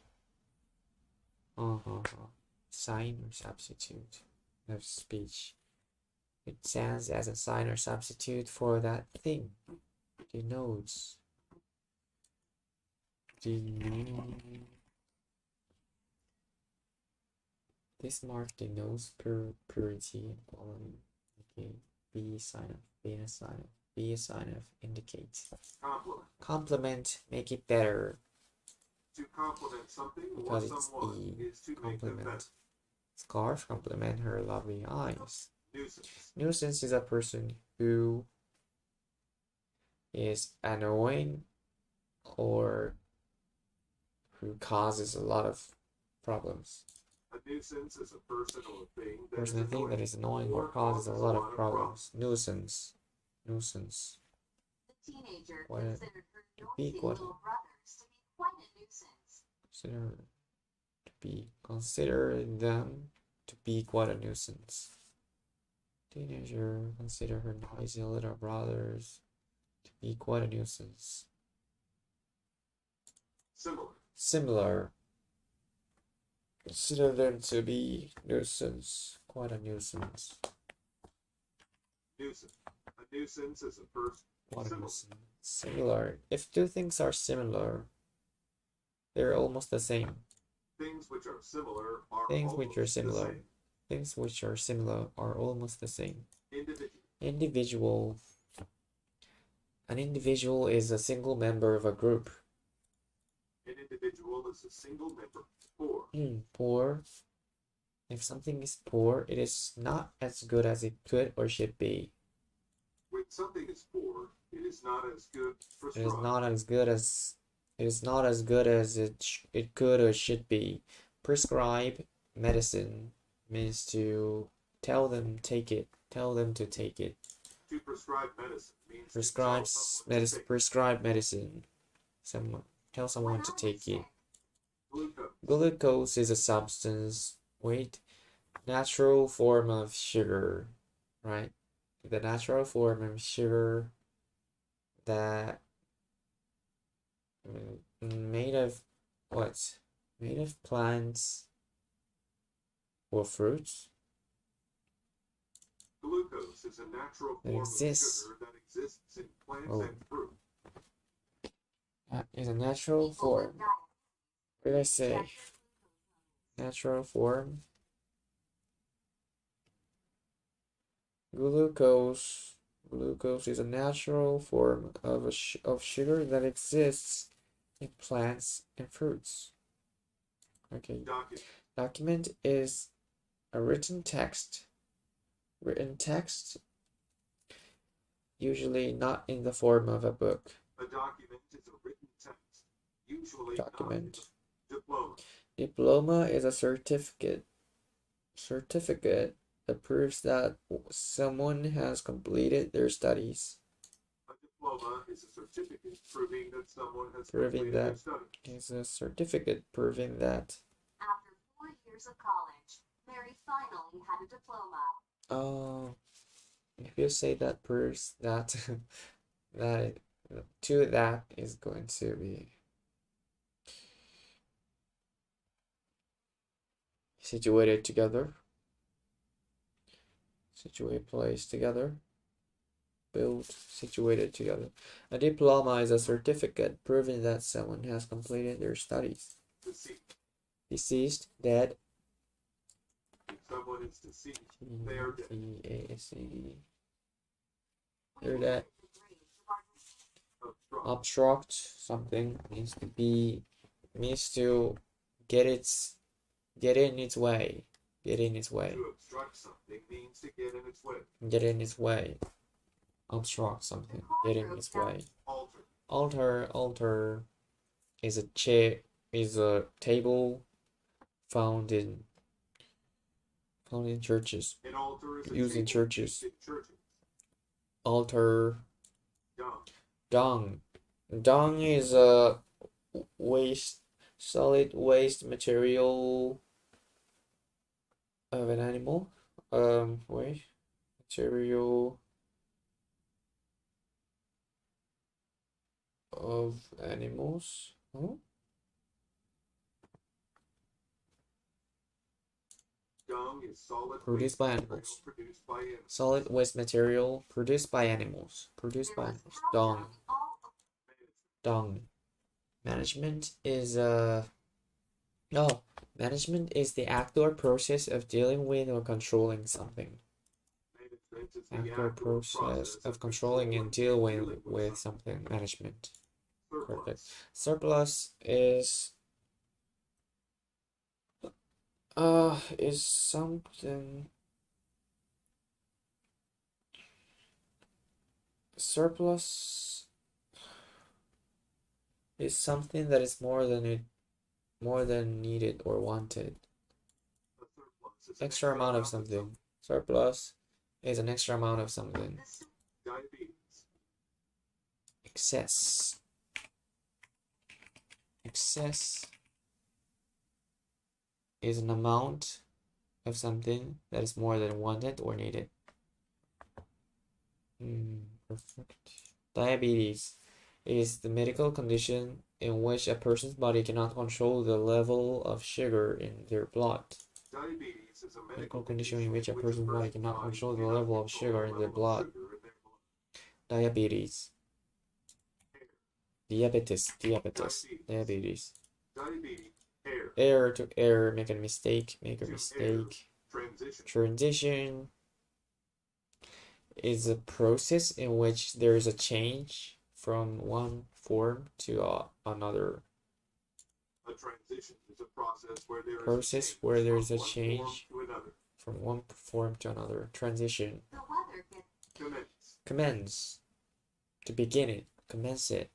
Sign or substitute of speech. It stands as a sign or substitute for that thing. Denotes. This mark denotes purity and quality. Okay. Be a sign of. Being a sign of. Be a sign of. Indicate. compliment. Complement. Make it better. To compliment something Because or it's someone E. is to make them better. Compliment. Scarf compliment her lovely eyes. Nuisance. Nuisance is a person who is annoying or who causes a lot of problems. A nuisance is a person or thing that Person or is thing annoying that is annoying or causes a lot of problems. Nuisance. Nuisance. The teenager What- considered her be noisy what- little brothers to be quite a nuisance. Consider them to be quite a nuisance. Teenager consider her noisy little brothers to be quite a nuisance. Similar. Similar. Consider them to be nuisance, quite a nuisance. Nuisance. A nuisance is a person. Quite a Similar. nuisance. Similar. If two things are similar, they're almost the same. Things which are similar are Things which are almost the similar. same. Things which are similar are almost the same. Individual. Individual. An individual is a single member of a group. An individual is a single member. Poor. Poor. If something is poor, it is not as good as it could or should be. When something is poor, it is not as good It is prescribed. not as good as it could or should be. Prescribe medicine means to tell them take it. Tell them to take it. To prescribe medicine means Prescribe to tell someone to medicine. take Prescribe medicine. Tell someone When to I was take it. sick, glucose. Glucose is a substance. Wait, natural form of sugar, right? The natural form of sugar that made of what? Made of plants or fruits Glucose is a natural that form exists. of sugar that exists in plants Oh. and fruit. Is a natural people with form. diabetes What did I say? check their Natural form. Glucose. Glucose is a natural form of of sugar that exists in plants and fruits. Okay. Document. Document is a written text. Written text, usually not in the form of a book. A document is a written text, usually Document. not in a diploma. Diploma is a certificate. Certificate that proves that someone has completed their studies. A diploma is a certificate proving that someone has Proving completed their that. studies. Is a certificate proving that. After 4 years of college, Mary finally had a diploma. If you say that proves that that is going to be situated together. Situate, placed together. Built, situated together. A diploma is a certificate proving that someone has completed their studies. Deceased. Deceased, dead. If someone is deceased, they are dead. D-E-A-C-E. We Hear look that? at the graves of our deceased. Obstruct. Obstruct something means to get in its way. Get in its way. To obstruct something means to get in its way. Get in its way. Obstruct something. Get in its way. Alter. Alter is a chair. is a table found in churches, An altar is a used in table churches. used in churches. Altar. Dung. Dung. Dung is a solid waste material of an animal. Wait, material of animals. Huh? Dung is solid Produced by waste material animals. produced by animals. Solid waste material produced by animals. Produced by There was animals. cow Dung. dung all Dung. Management is management is the act or process of dealing with or controlling something. Management is the Act act or or process of controlling and dealing with something. Management. Perfect. Surplus. Surplus is something. Surplus is something that is more than needed or wanted. A surplus is an Extra amount of something. Surplus is an extra amount of something. the Diabetes. Excess. Excess is an amount of something that is more than wanted or needed. Perfect. Diabetes is the medical condition in which a person's body cannot control the level of sugar in their blood. Diabetes is a Medical condition in which a person's body cannot control the level of sugar in their blood. Diabetes. Diabetes. Diabetes. Diabetes. Diabetes. Air. Error to error, make a mistake, make a To mistake. Transition. Transition is a process in which there is a change from one form to another. A transition is a process where there is Process where there is a change from one form to another. Transition. the weather gets Commence. Commence. To begin it. Commence it.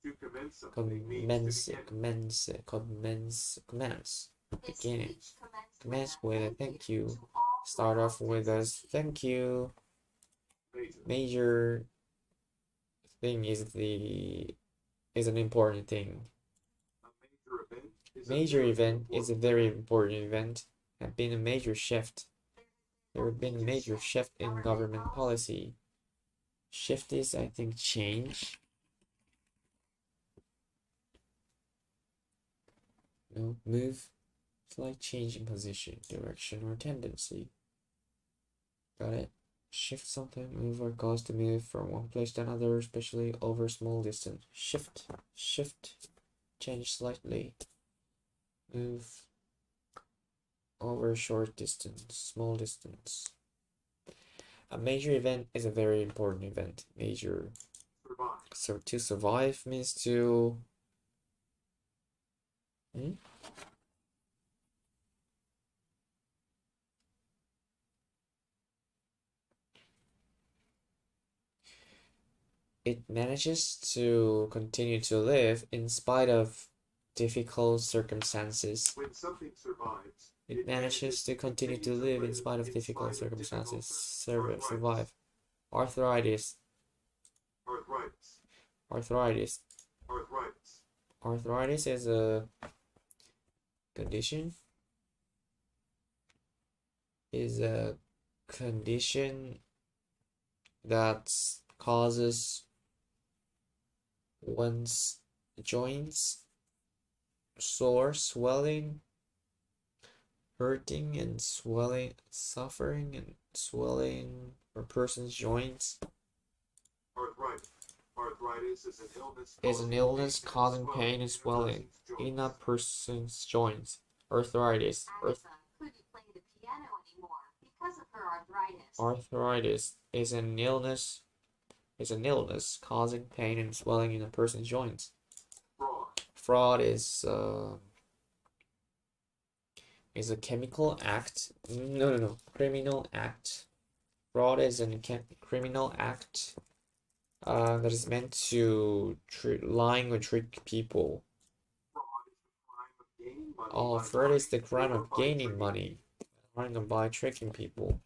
To commence something means to Commence. begin. Commence. Commence. his Begin it. speech Commence with a thank you. to all Start off with a thank you. Major thing is an important thing. A Major event is a very important event. Have been a major shift. There have been a major shift in government policy. Shift is, I think, change. No, move. Slight change in position, direction, or tendency. Got it? Shift something, move or cause to move from one place to another, especially over small distance. Shift, change slightly, move over short distance, small distance. A major event is a very important event. Major. So to survive means to. It manages to continue to live in spite of difficult circumstances. When something survives, it manages to continue to live in spite of difficult circumstances. Survive. Arthritis. Arthritis. Arthritis is a condition. That causes one's joints sore, swelling, hurting and swelling, suffering and swelling for person's joints. Arthritis is an illness causing pain and swelling in a person's joints. Arthritis. Agatha couldn't play the piano anymore because of her arthritis. Arthritis is an illness causing pain and swelling in a person's joints. Fraud is a chemical act. No. Criminal act. Fraud is a criminal act that is meant to lying or trick people. money Oh, by third is the lying crime or of by gaining tricking money. Lying by tricking people.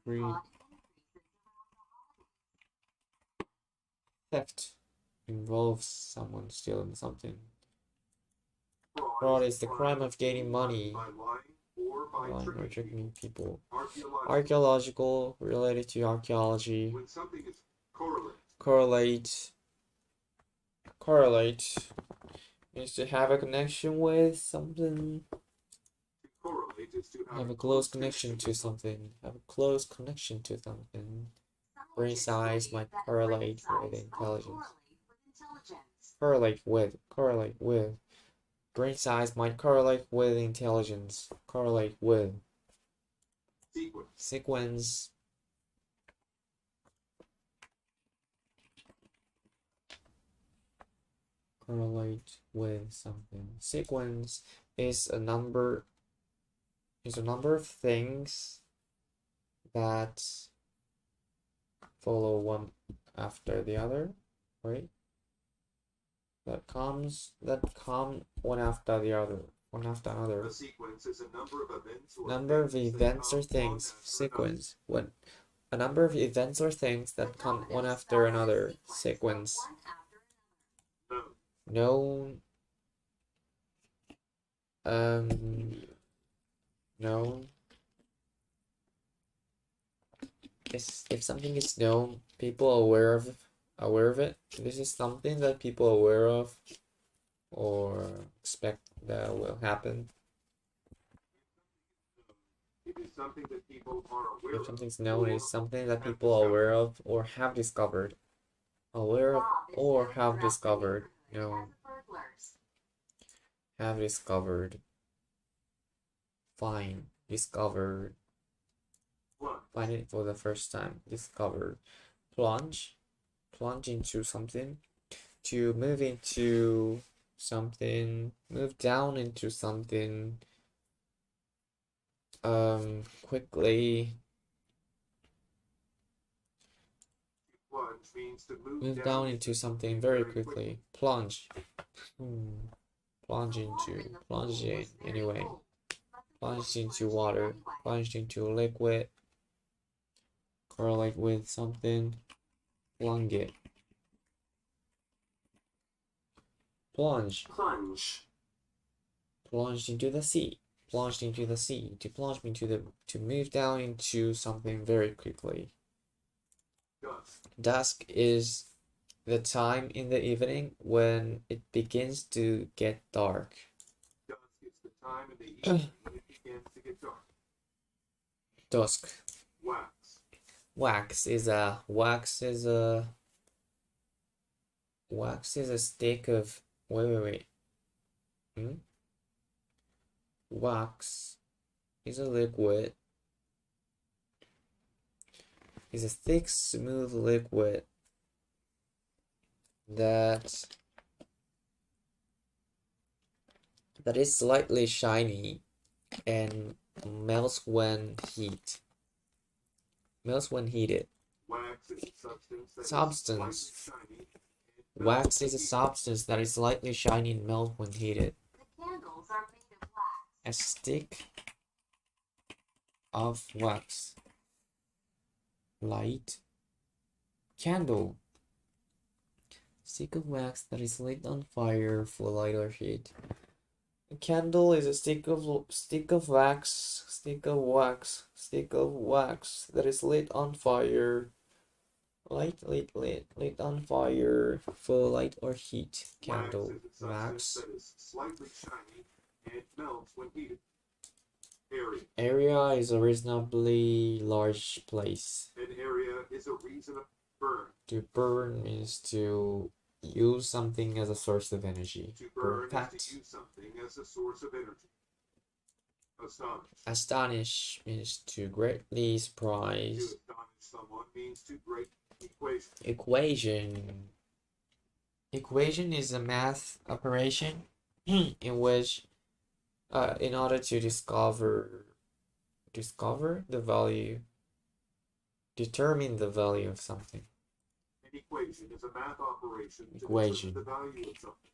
Greed. Theft involves someone stealing something. Fraud is the crime of gaining money by lying or by lying or tricking tricking people. Archaeological. Archaeological, related to archaeology. When something is Correlate. Correlate is to have a connection with something. to correlate is to Have a close connection to something. Have a close connection to something. Brain size might correlate with intelligence. Correlate with. Brain size might correlate with intelligence. Correlate with. Sequence. Correlate with something. Sequence is a number of things that follow one after the other, right? That come one after the other, one after another. A sequence is a number of events or Number of things that events come or one things. after Sequence. When a number of events or things that come one after another. Sequence. another. Known. Known. If something is known, people are aware of it. This is something that people are aware of or expect that will happen. It is something that people are aware If something's known, it's something that people are aware of or have discovered. Aware of or have discovered. No. Have discovered. Find. Discovered. Find it for the first time. Discovered. Plunge. Plunge into something. To move into something. Move down into something. Quickly. Plunge means to Move down into something very quickly. Plunge. Plunge in, anyway. Plunged into water. Plunged into liquid. Correlate with something. Plunge it. Plunge. Plunged into the sea. Plunged into the sea. To plunge to move down into something very quickly. Dusk is the time in the evening when it begins to get dark. Dusk is the time in the evening when it begins to get dark. Dusk. Wax. Wax is a stick of wait. Wax is a liquid. Is a thick, smooth liquid that is slightly shiny and melts when heated. Wax is a substance that Substance. is slightly shiny. Wax is a substance that is slightly shiny and melts when heated. The candles are made of wax. A stick of wax. Light. Candle. Stick of wax that is lit on fire for light or heat. A candle is a stick of wax that is lit on fire. Lit on fire for light or heat. Candle. Wax is a substance that is slightly shiny and melts when heated. Area is a reasonably large place. An area is a reason to burn. To burn means to use something as a source of energy. To burn is to use something as a source of energy. Astonish means to greatly surprise. To astonish someone means to break equation. Equation is a math operation in which in order to discover the value, determine the value of something. An equation is a math operation to Equation. determine the value of something.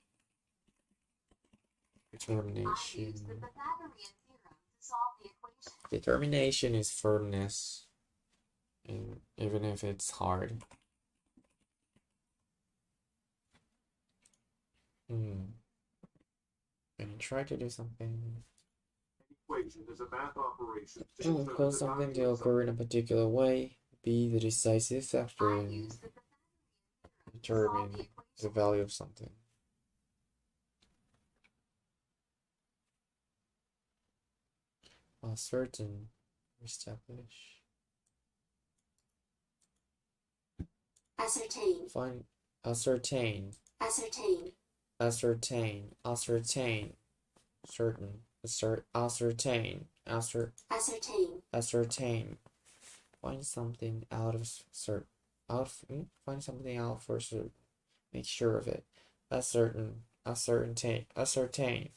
Determination. used the Pythagorean theorem to solve the equation. Determination is firmness, and even if it's hard. And try to do something. An equation is a math operation to determine Cause the something value to of occur in a particular way. Be the decisive factor I in used the Pythagorean theorem to solve determine the the equation. value of something. Ascertain, establish. Ascertain. Find, ascertain, Ascertain. ascertain, ascertain, certain, ascertain, Ascertain. ascertain. Find something out of find something out for certain. Make sure of it. Ascertain, ascertain, ascertain,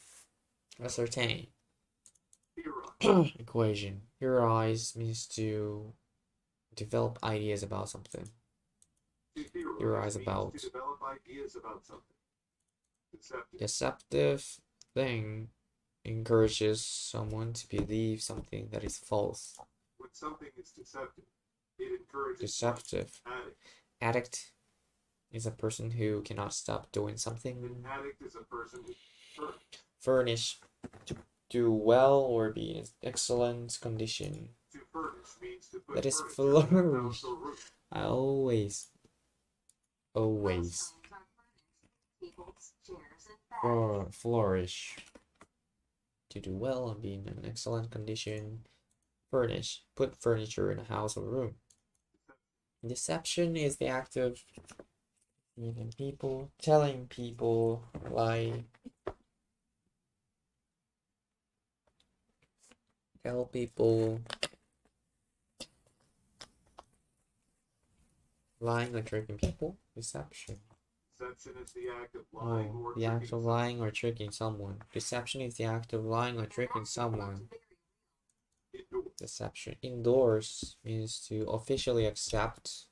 ascertain. theorize. Equation. Theorize means to develop ideas about something. To Theorize theorize means about. to develop ideas about something. Deceptive. Deceptive thing encourages someone to believe something that is false. When something is deceptive, it encourages Deceptive. addict. Addict is a person who cannot stop doing An something. addict is a person who Furnish. To do well or be in excellent condition. to furnish means to put That is furniture in a flourish. house or room. I always Most homes are furnished with tables, chairs, and beds. flourish. To do well and be in an excellent condition. Furnish. Put furniture in a house or room. Deception is the act of deceiving people, telling people lie. Tell people lying or tricking people. Deception. Deception is the act of lying Oh, or the act tricking of lying or tricking someone. Deception is the act of lying or tricking someone. indoors. Deception. Endorse means to officially accept.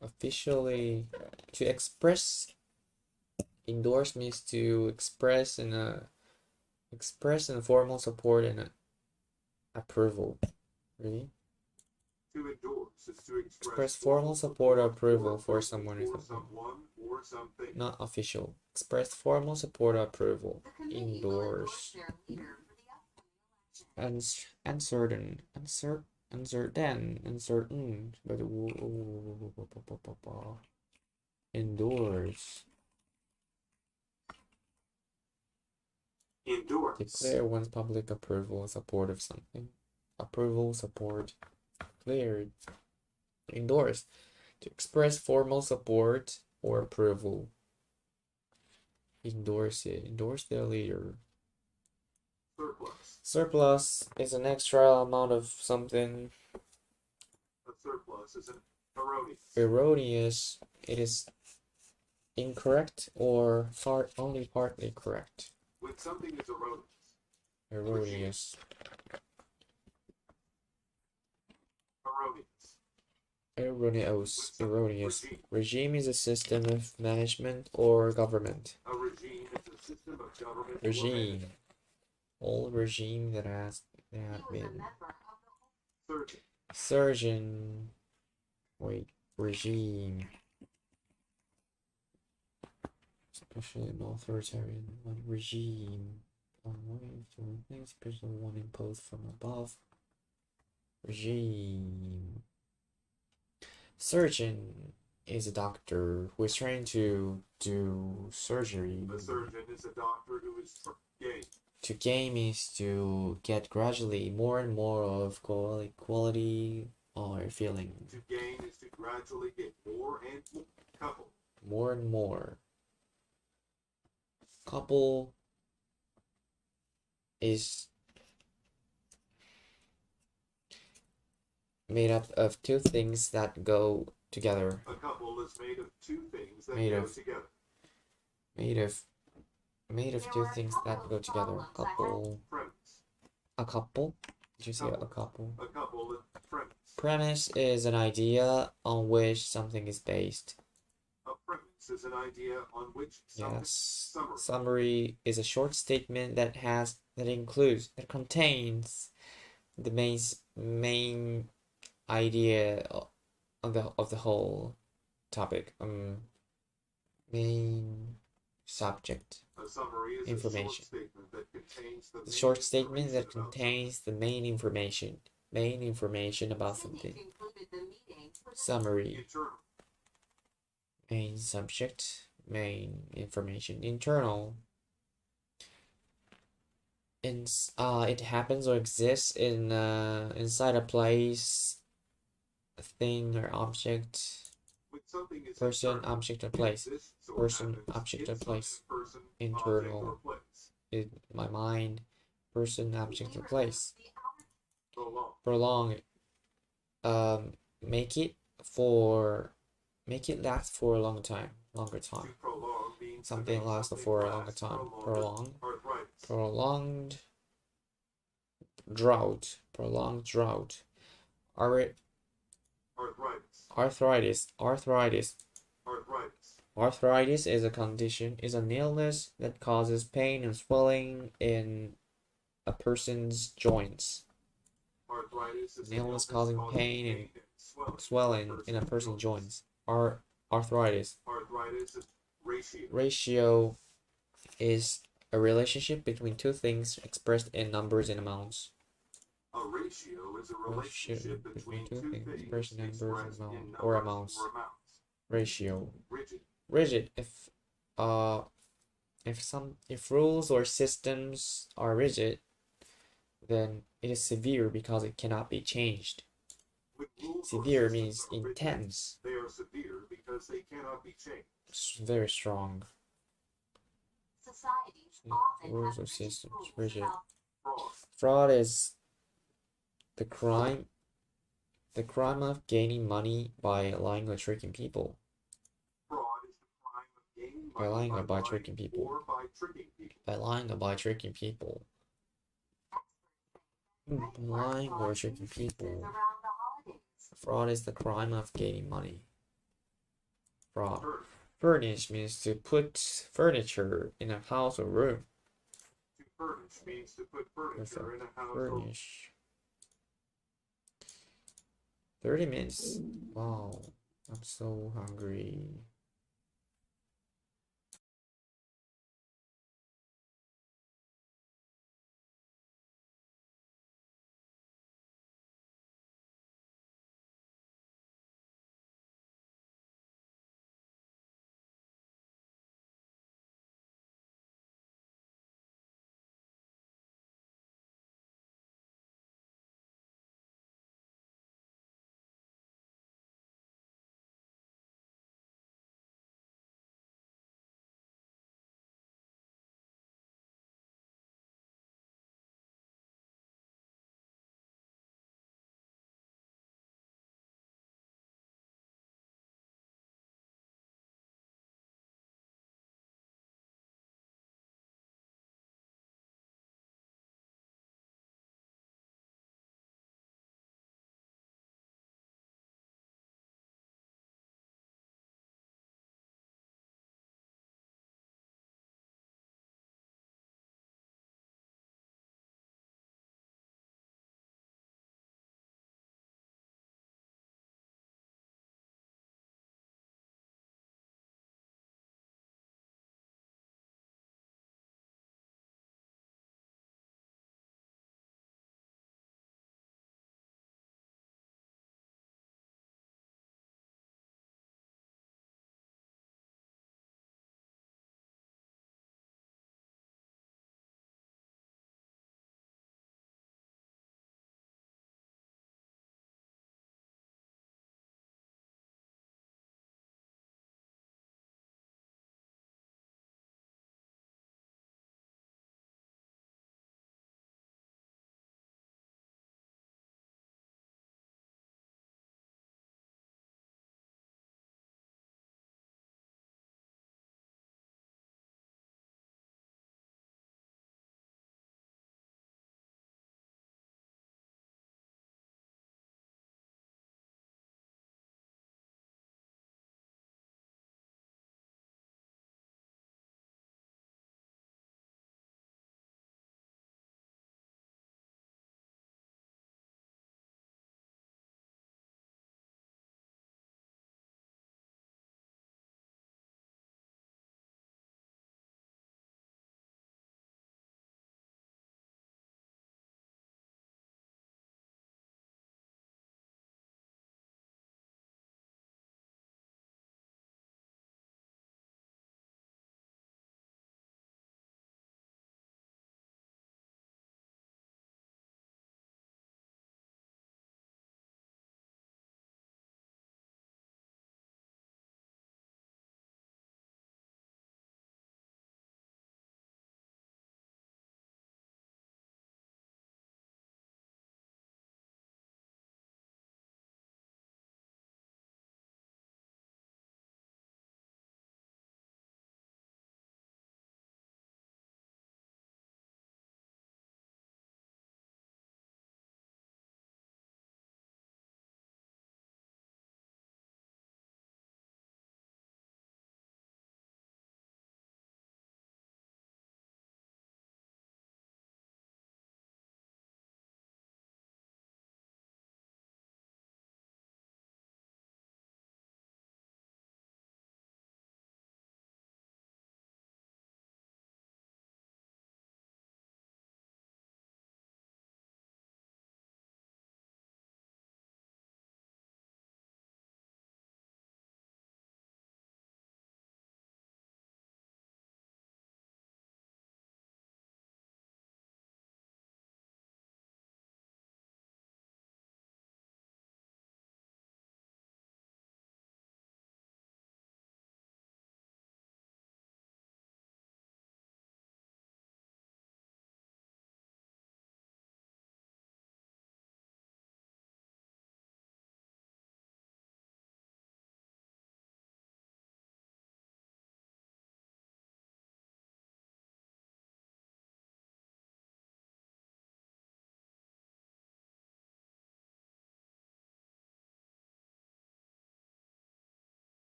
Officially to express. Endorse means to express in a formal support and approval. Really? To endorse is to Express formal support or approval for someone or for something. someone or something. Not official. Express formal support or approval. The committee will endorse Endorse. their leader for the upcoming election. Uncertain. Uncertain. But endorse. Endorse. Declare one's public approval and support of something. Approval, support, declared. Endorse. To express formal support or approval. Endorse it. Endorse their leader. Surplus. Surplus is an extra amount of something. A surplus is an erroneous. Erroneous. It is incorrect or only partly correct. When something is erroneous. Erroneous. Erroneous. Erroneous. Regime is a system of management or government. A regime is a system of government. or Regime. management. All regime that has He was a been. member of the Surgeon. Surgeon. Wait. Regime. Especially an authoritarian one. Regime. Especially one imposed from above. Regime. Surgeon is a doctor who is trained to do surgery. A surgeon is a doctor who is gay. To gain is to get gradually more and more of quality or feeling. To gain is to gradually get more and more. Couple. More and more. Couple is made up of two things that go together. A couple is made of two things that Made go of- together. Made of There two were a things couple that of go together. problems I had. Couple. Premise. A couple. Did you say a Couple. couple? A couple is premise. Premise is an idea on which something is based. A premise sentence is an idea on which something Yes. summary. Summary is a short statement that contains the main idea of the whole topic. Main subject. A summary is Information. a short statement that contains The short statement that contains the main information. Main information about something. Concluded the meeting with a Summary. internal. Main subject. Main information. Internal. It happens or exists in inside a place, a thing or object. When something is Person, internal, object, or it place. exists or Person, happens object, or inside place. a person, Internal. object, or place. In my mind, person, object, or place. Prolong. Prolong it. Make it last for a longer time. To prolong means to Something make lasts something for a last longer time. for longer. Prolong. Arthritis. Prolonged drought. Prolonged drought. Arthritis. Arthritis. Arthritis. Arthritis is an illness that causes pain and swelling in a person's joints. Arthritis is An illness causing pain and swelling in a person's joints. Arthritis. Arthritis is ratio. Ratio is a relationship between two things expressed in numbers and amounts. A ratio is a relationship between two things expressed in numbers expressed and in or numbers amounts. or amounts. Ratio. Rigid. Rigid. If rules or systems are rigid, then it is severe because it cannot be changed. When rules or Severe systems means are rigid, intense. they are severe because they cannot be changed. It's very strong. Societies often Rules have or systems, rules rigid. about Fraud. Fraud is the crime of gaining money by lying or tricking people. Fraud is the crime of gaining By money lying or by tricking people. or by tricking people. By lying or by tricking people. Lying or tricking people. around the holidays. Fraud is the crime of gaining money. Fraud. Furnish. Furnish means to put furniture in a house or room. To furnish means to put furniture in a house or Furnish. 30 minutes. Wow. I'm so hungry.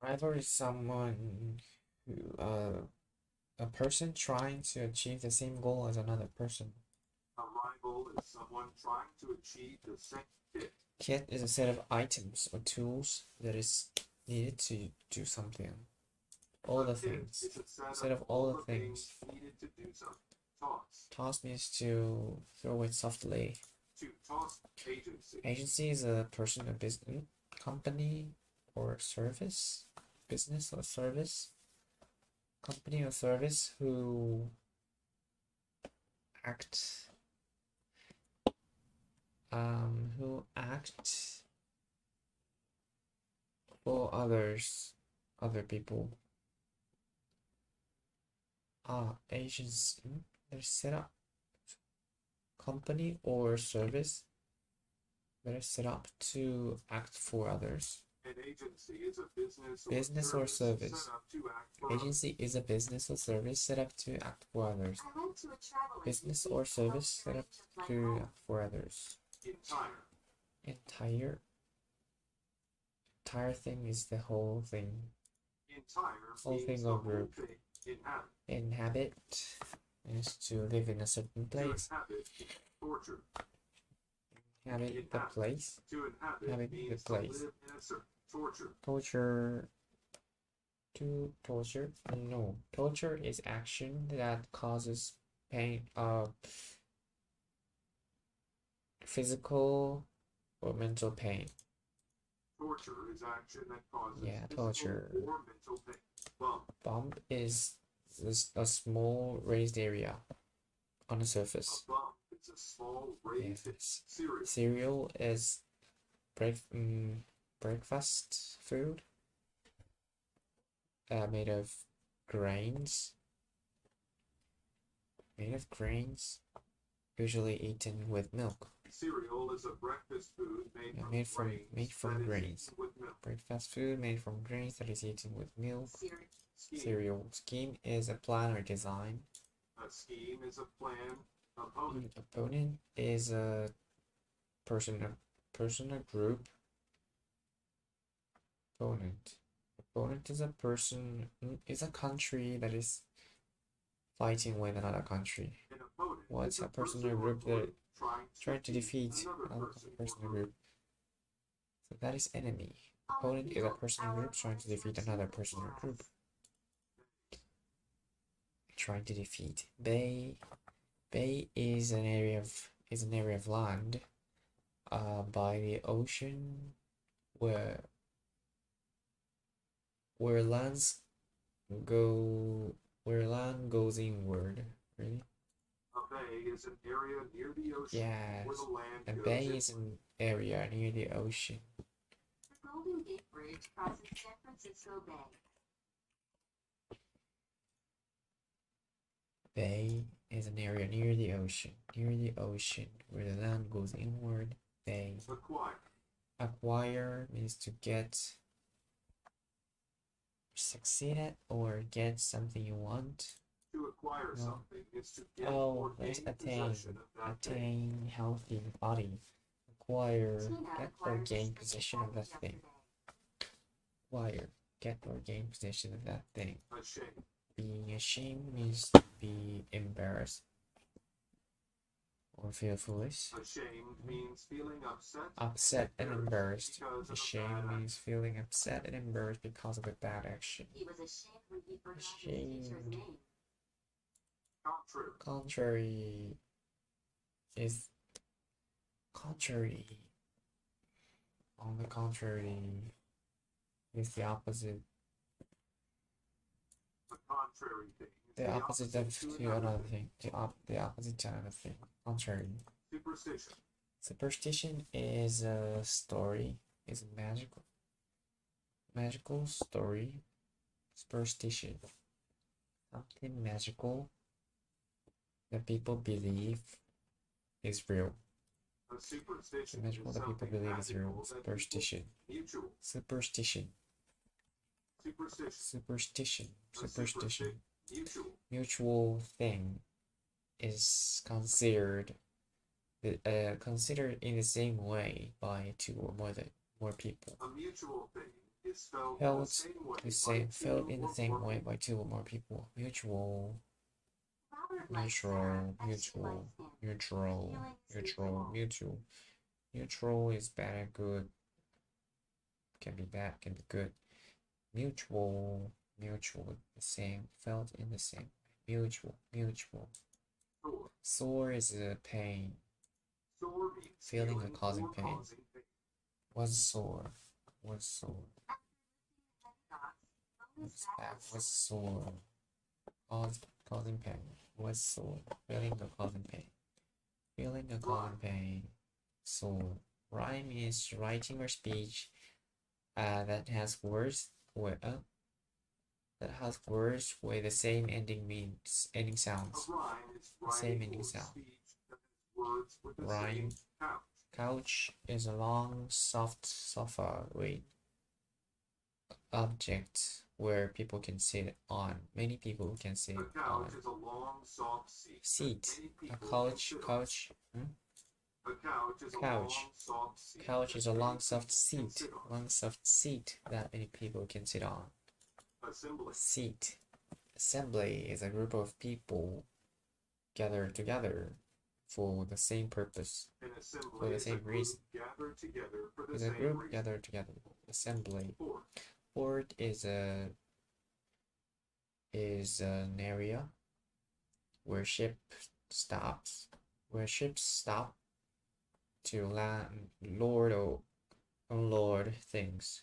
Rival is someone who a person trying to achieve the same goal as another person. A rival is someone trying to achieve the same kit. Kit is a set of items or tools that is needed to do something. All the Kit things. is a Set of all the things. needed to do something. Toss. Toss means to throw it softly. To toss. Agency. Agency is a person, a business, company, or service. Business or service. Company or service who act for others, other people. Agency, they're set up company or service that are set up to act for others. An agency is a Business or service. set up to act for Agency is a business or service set up to act for others. I went to a travel Business agency or to service help set up arrange my to home. act for others. Entire. Entire thing is the whole thing. Entire Whole means thing the or whole group. thing. Inhabit. Inhabit is to live in a certain place. To inhabit. Torture. Inhabit the place. To inhabit Inhabit the means place. to live in a certain torture. Torture. To torture? No. Torture is action that causes pain, physical or mental pain. Torture is action that causes physical torture. or mental pain. Bump. Bump is a small raised area on the A surface. bump is a small raised Yes. cereal. Cereal is breakfast food made of grains. Usually eaten with milk. Cereal is a breakfast food made from grains made from that is grains. eaten with milk. Breakfast food made from grains that is eaten with milk. Scheme. Cereal. Scheme is a plan or design. A scheme is a plan. Opponent. Opponent is a person or group. Opponent is a person, is a country that is fighting with another country. An opponent What's is a person or group that trying to defeat another another person or group? So that is enemy. Opponent is a person or group trying to defeat another person or group. Trying to defeat. Bay is an area of land by the ocean where land goes inward. Really? A bay is an area near the ocean Yes. where the land A goes bay in. is an area near the ocean. The Golden Gate Bridge crosses San Francisco Bay. Bay is an area near the ocean where the land goes inward. Bay. Acquire. Acquire means to get, succeed at, or get something you want. To acquire No. something is to get Oh, or there's gain attain. possession of that thing. Attain healthy body. Acquire, Tina get or acquired a gain spring possession of that package thing. yesterday. Acquire, get or gain possession of that thing. Ashamed. Being ashamed means to be embarrassed or feel foolish. Ashamed means feeling upset. Upset and embarrassed. because of a Ashamed bad means feeling upset and embarrassed because of a bad action. He was ashamed when he forgot his teacher's Ashamed. name. Contrary. Contrary is contrary. On the contrary is the opposite. A contrary thing is The opposite of to to another thing. The opposite to another thing. Contrary. Superstition. Superstition is a story. Is a magical story. Superstition. Something magical that people believe is real. A superstition Magical is that people something believe is real. magical that people- Superstition. Mutual. Superstition. Superstition. Superstition. A Superstition. Mutual. Mutual thing is considered considered in the same way by two or more people. A mutual thing is It's felt Held the same way the same, by felt in two the or same more way people. by two or more people. Mutual, Robert likes Sarah as she likes him. neutral, Feelings equal. mutual. Neutral is bad and good. Can be bad, can be good. Mutual, the same, felt in the same. Mutual. Sore. Sore is a pain. Sore means Feeling or feeling causing or pain. causing pain. Was sore. Lotus Back was sore. Causing pain. Was sore. Feeling or causing pain. Feeling or causing pain. Sore. Rhyme is writing or speech that has words with the same ending sounds. A rhyme is The same writing ending or sound. speech that has words with the Rhyme. same count. Couch is a long, soft sofa with object where people can sit on. Many people can sit A couch on. is a long, soft seat. that Seat. many A people couch. can sit on. Couch. A couch is a Couch. long, soft seat. Couch that is a many long, soft people can seat. sit on. Long, soft seat that many people can sit on. Assembly. Seat. Assembly is a group of people gathered together for the same purpose. An assembly For the is a same group reason. gathered together for the Is a same group reason. gathered together. Assembly. Port. Port is an area where ships stop to land, load or unload things.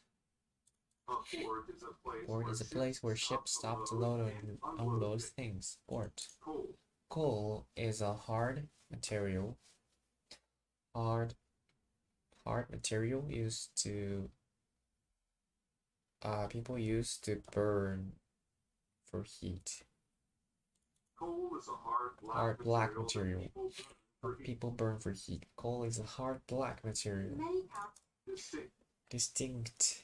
A port is a place Port is a place where ships stop to load and unload things. Port. Coal. Coal is a hard material. Hard material used to people use to burn for heat. Coal is a Hard black material material. that People burn for heat. Coal is a hard black material. Many couches. Distinct.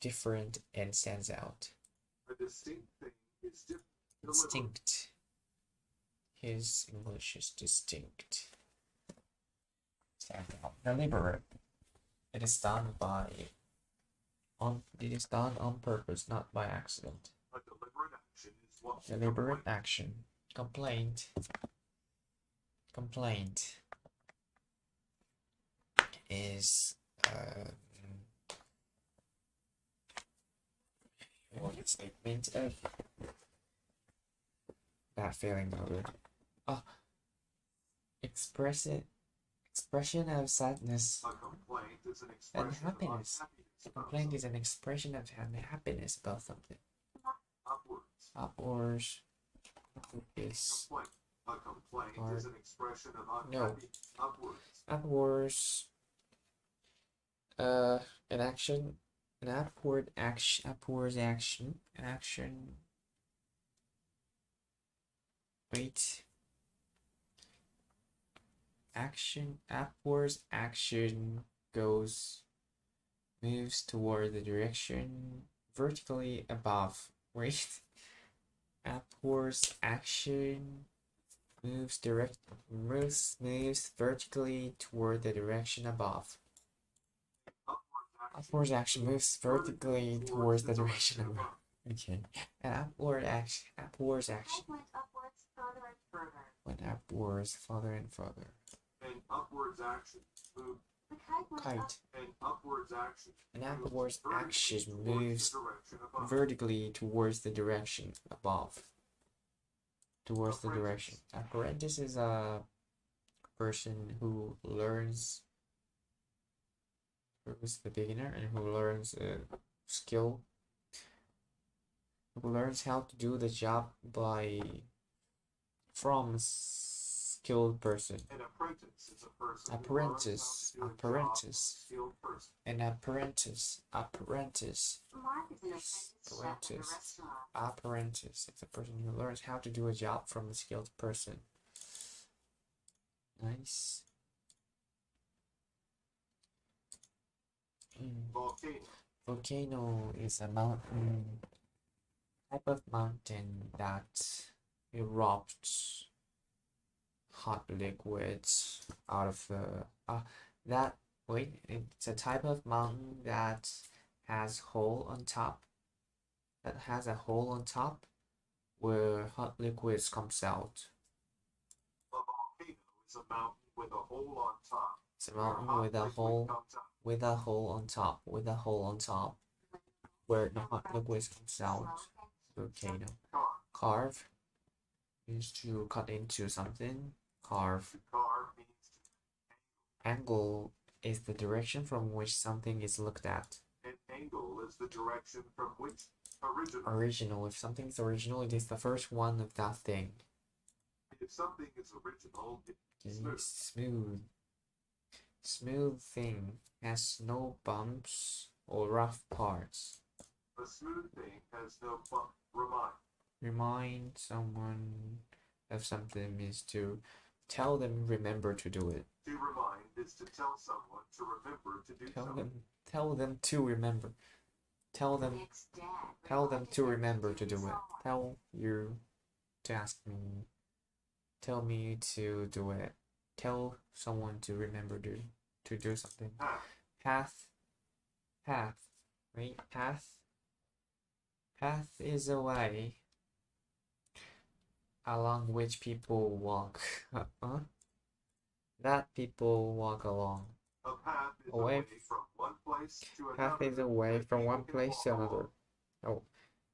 Different and stands out. A distinct thing is different. Distinct. His English is distinct. Stand out. Deliberate. It is done on purpose, not by accident. A deliberate action is what Deliberate action. Complaint is statement of that feeling over. Expression of sadness A complaint is an and expression happiness. of A unhappiness. complaint is an expression of happiness about something. Upwards. Upwards is Complaint. A complaint Hard. is an expression of No. unhappiness. Upwards. upwards. An action, an upward action, an action. Wait. Upwards action moves toward the direction vertically above. Wait. Upwards action moves vertically toward the direction above. Upwards action moves vertically towards the direction above. Okay. And upwards action. Kite went upwards further and further. Went upwards further and further. An upwards action moved. The kite went Kite. up. An upwards action. An moves upwards vertically action towards moves the direction above. vertically towards the direction above. Towards the direction. Apprentice is a person who learns, who's the beginner and who learns a skill, who learns how to do the job from a skilled person. An apprentice is a person Apprentice, who learns how to do a job from a apprentice. skilled person. An apprentice. Mark is an apprentice chef in a Apprentice. restaurant. Apprentice. It's a person who learns how to do a job from a skilled person. Nice. Volcano. Volcano is a mountain, type of mountain that erupts hot liquids out of the Wait, it's a type of mountain that has hole on top. That has a hole on top where hot liquids comes out. A volcano is a mountain with a hole on top. It's a where mountain hot with a liquid hole comes out. with a hole on top, with a hole on top where the hot liquids comes out. Volcano. Carve means to cut into something. Carve. Carve means to Angle is the direction from which something is looked at. an angle is the direction from which original. Original. If something's original, it is the first one of that thing. If something is original, it's Okay, smooth. Smooth thing has no bumps or rough parts. a smooth thing has no bump. Remind someone of something means to tell them remember to do it. To remind is to tell someone to remember to do something. Tell them to remember. Tell them Nick's dad Tell them reminded to him remember to do do it. someone. Tell you to ask me. Tell me to do it. Tell someone to remember to do something. Path. Path. Path. Right? Path. Path is a way along which people walk. Huh? That people walk along. A path is Away a way from one place to Path another. is a way that from people one can place walk to along. another. Oh,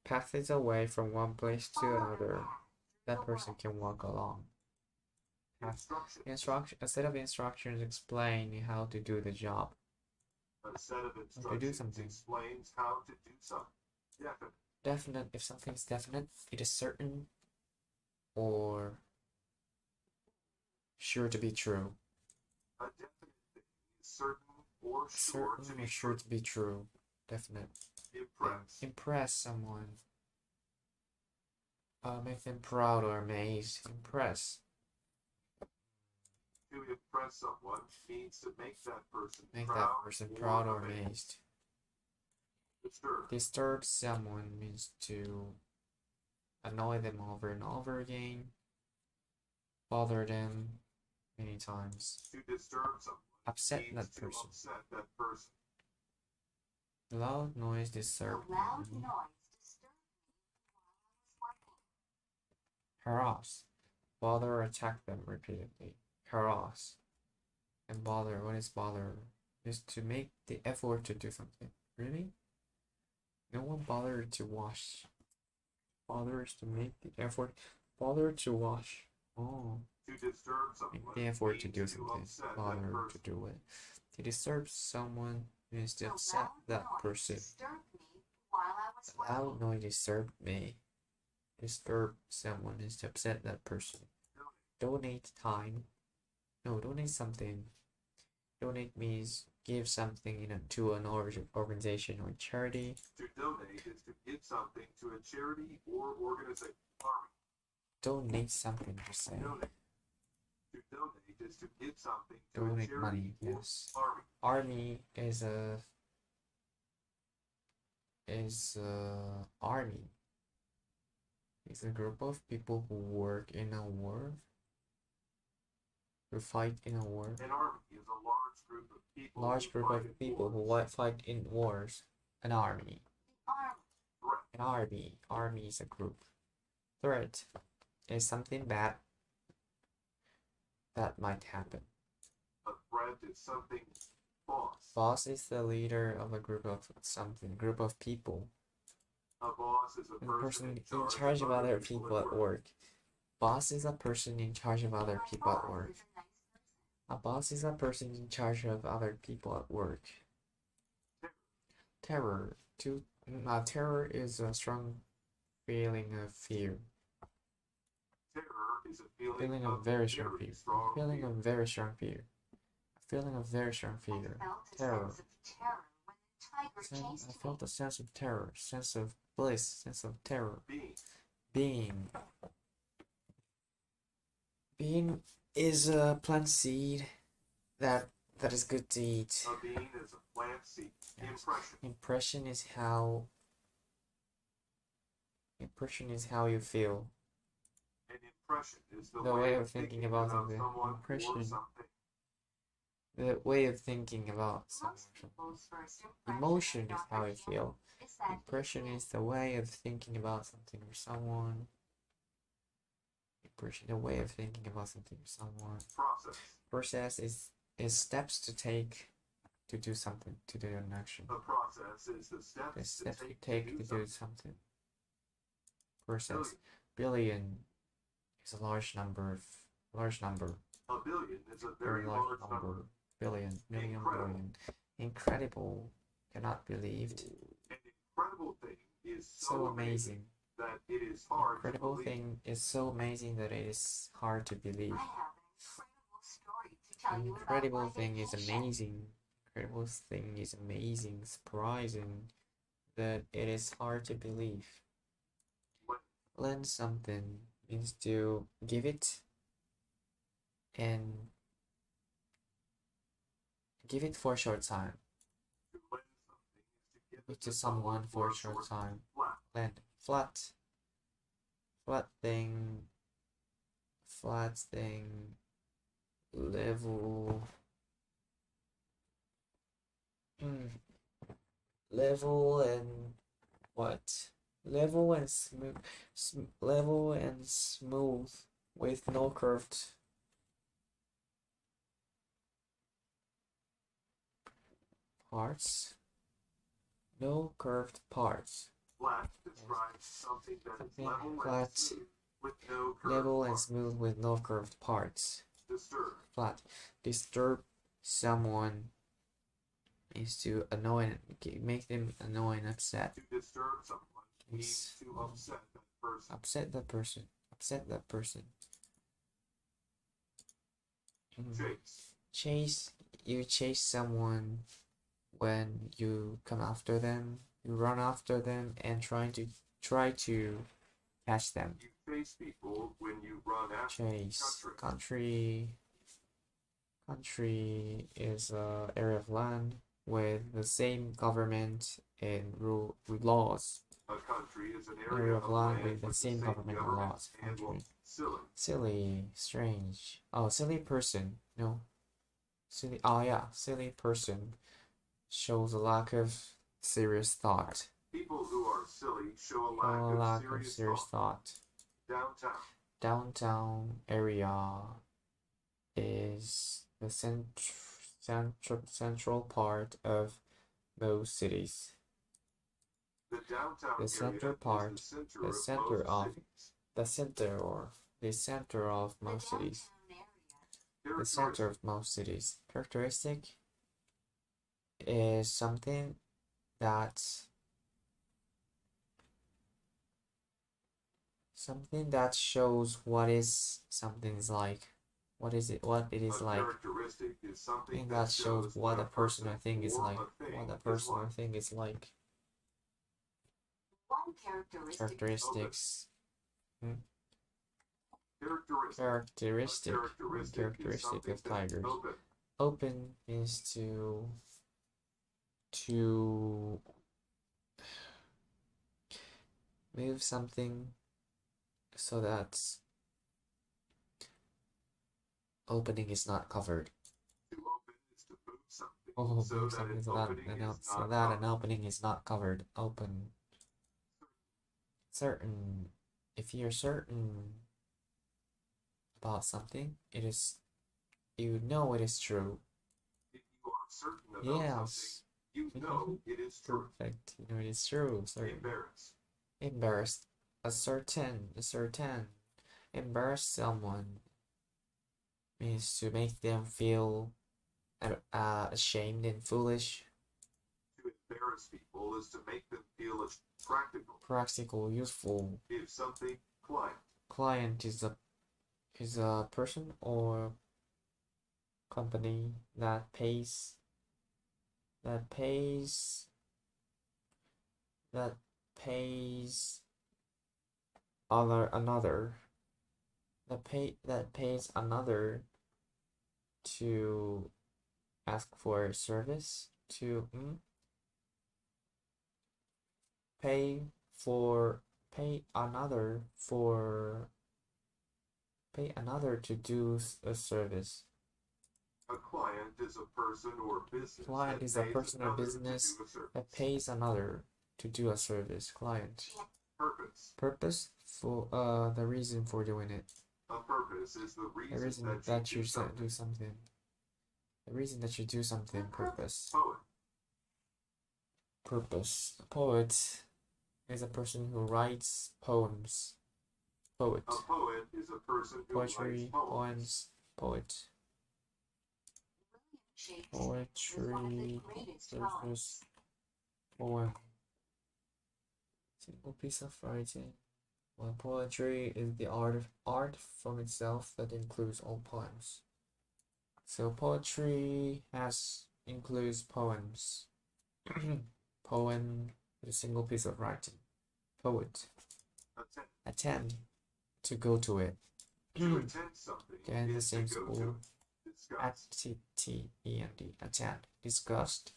path is a way from one place to Follow the another. path That through the person woods. can walk along. Instruction. A set of instructions explain how to do the job. A set of do instructions something. explains how to do something. Definite. Definite. If something is definite, it is certain or sure to be true. A definite thing is certain or sure to Certain be or sure true. to be true. Definite. Impress. Impress someone. Make them proud or amazed. Impress. To impress someone means to make that person Make proud, that person proud or amazed. Disturb. Disturb someone means to annoy them over and over again. Bother them many times. To disturb someone Upset means that to person. upset that person. Loud noise A disturb loud me. noise disturbed me while I was working. Harass. Bother or attack them repeatedly. Harass. And bother. What is bother? Is to make the effort to do something. Really? No one bothered to wash. Bother is to make the effort. Bother to wash. Oh. To disturb someone Make the effort to means do something. upset that Bother to person. do it. To disturb someone means to A upset loud that noise person. disturbed me while I was Loud working. noise disturbed me. Disturb someone is to upset that person. Donate time. No, donate something. Donate means give something to an organization or charity. To donate is to give something to a charity or organization. Army. Donate something to say. Donate. To donate is to give something to a Donate charity money, or yes. army. Army is army. It's a group of people who work in a war. Who fight in a war. An army is a large group of people. Large who group fight of in people who wars. fight in wars. An army. The army. An army. Army is a group. Threat is something bad that might happen. A threat is something boss. Boss is the leader of a group of something. Group of people. A boss is a A person person in charge of other people at work. Boss is a person in charge of other My people at boss work. is a nice person. A boss is a person in charge of other people at work. Terror. Terror is a strong feeling of fear. Terror is a Feeling of very strong fear. Feeling of very strong fear. A feeling of very strong I fear. felt a Terror. sense of terror when the tiger chased I me. felt a sense of terror, sense of bliss, sense of terror. Being. Being. Being is a plant seed that is good to eat. A bean is a plant seed. Yes. Impression. Impression is how you feel. An impression is The way of thinking about something. someone or Impression. something. the way of thinking about someone. Most people's first impression Emotion of is how I Dr. feel. Jekyll is that Impression is the way of thinking about something or someone. Impression, the way of thinking about something or someone. Process. Process is steps to take to do something, to do an action. A process is the The steps steps to you take take to do do something. something. Process. Billion. Billion is a large number. A billion is a Very very large large number. Billion, million, Incredible. billion. Incredible. Cannot believed. An incredible thing is So amazing. that it is hard to Incredible believe. thing is so amazing that it is hard to believe. I have an incredible story to tell you about Incredible my thing is vacation. amazing. Incredible thing is amazing, surprising that it is hard to believe. Lend something means to give it and give it for a short time. To lend something is to give Give it to someone for a short time. flat. Lend. Flat thing. Flat thing. Level. Level and what? Level and smooth. Level and smooth with no curved parts. No curved parts. Flat describes something that is Something level flat. and smooth with no curve. Level and smooth with no curved parts. Disturb. Flat. Disturb someone is to annoy, make them annoy and upset. To disturb someone means Yes. to upset that person. Upset that person. Upset that person. Chase. Chase. You chase someone when you come after them. You run after them and try to catch them. You chase people when you run after Chase. country. Country is a area of land with the same government and laws. A country is an Area area of land with the the same government and laws. and Country. silly. Silly, strange. Oh, silly person. No. Silly. Oh yeah, silly person shows a lack of serious thought. People who are silly show a A lack lack of of serious serious thought. thought. Downtown. Downtown area is the central part of most cities. The downtown The center area part, is the center the of center most of- cities. The center of The most cities. downtown area. The center of most cities. Characteristic is something that shows what is something's like. What is it? What it is A like. characteristic is something Something that shows what a person or thing is or like. a thing What a is person or like. thing is like. One characteristic. Characteristics. Characteristic. Characteristic is something of that is tigers. open. Open is to move something so that opening is not covered. To open is to move something Oh, so move that something an so that opening is not an covered. opening is not covered. Open. Certain. If you're certain about something, you know it is true. If you are certain about Yes. something, you know it is true. Perfect. You know it is true. Certain. Embarrassed. Embarrassed. A certain. Embarrass someone means to make them feel ashamed and foolish. To embarrass people is to make them feel as practical. Practical, useful. If something client. Client is a person or company that pays another to ask for service, to pay another to do a service. A client is a person or business Client that is a pays person or another to business do a service. that pays another to do a service. Client. Purpose. Purpose for the reason for doing it. A purpose is the The reason that you you do something. do something. The reason that you do something. Purpose. Poet. Purpose. A poet is a person who writes poems. Poet. A poet is a person who Poetry, writes poems. poems, poet. William Shakespeare was one of the Poetry greatest versus poets. poem. Simple piece of writing. Well, poetry is the art from itself that includes all poems. So poetry includes poems. Poem is a single piece of writing. Poet. Attend. To go to it. To attend something Then the is to same go to school. it. Discuss. Attend. Attend. Disgust.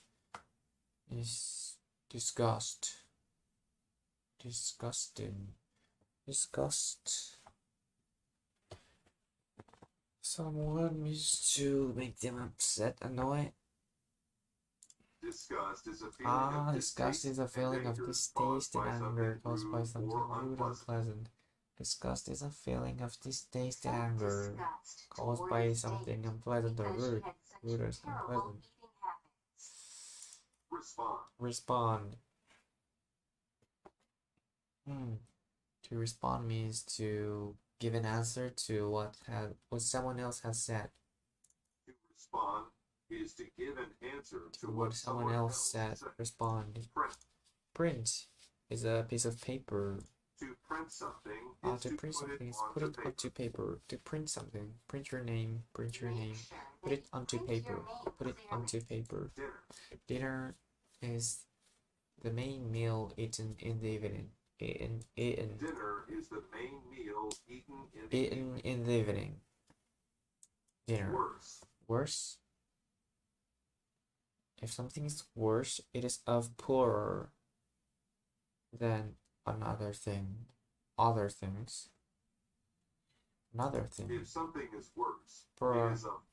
Is disgust. Disgusting. Disgust. Someone means to make them upset, annoy. Disgust is a feeling of Disgust is a feeling of distaste and anger caused by something rude or unpleasant. Disgust is a feeling of distaste and anger caused by something unpleasant or rude or unpleasant. Respond. Respond. To respond means to give an answer to what someone else has said. To respond is to give an answer to what someone else said. Respond. Print. Print is a piece of paper. To print something is To print something is put it onto paper. To print something, print your name, put it onto paper, put it onto paper. Dinner is the main meal eaten in the evening. Dinner is the main meal eaten in the evening. Dinner. Worse. If something is worse, it is of poorer than another thing. Other things. Another thing. If something is worse,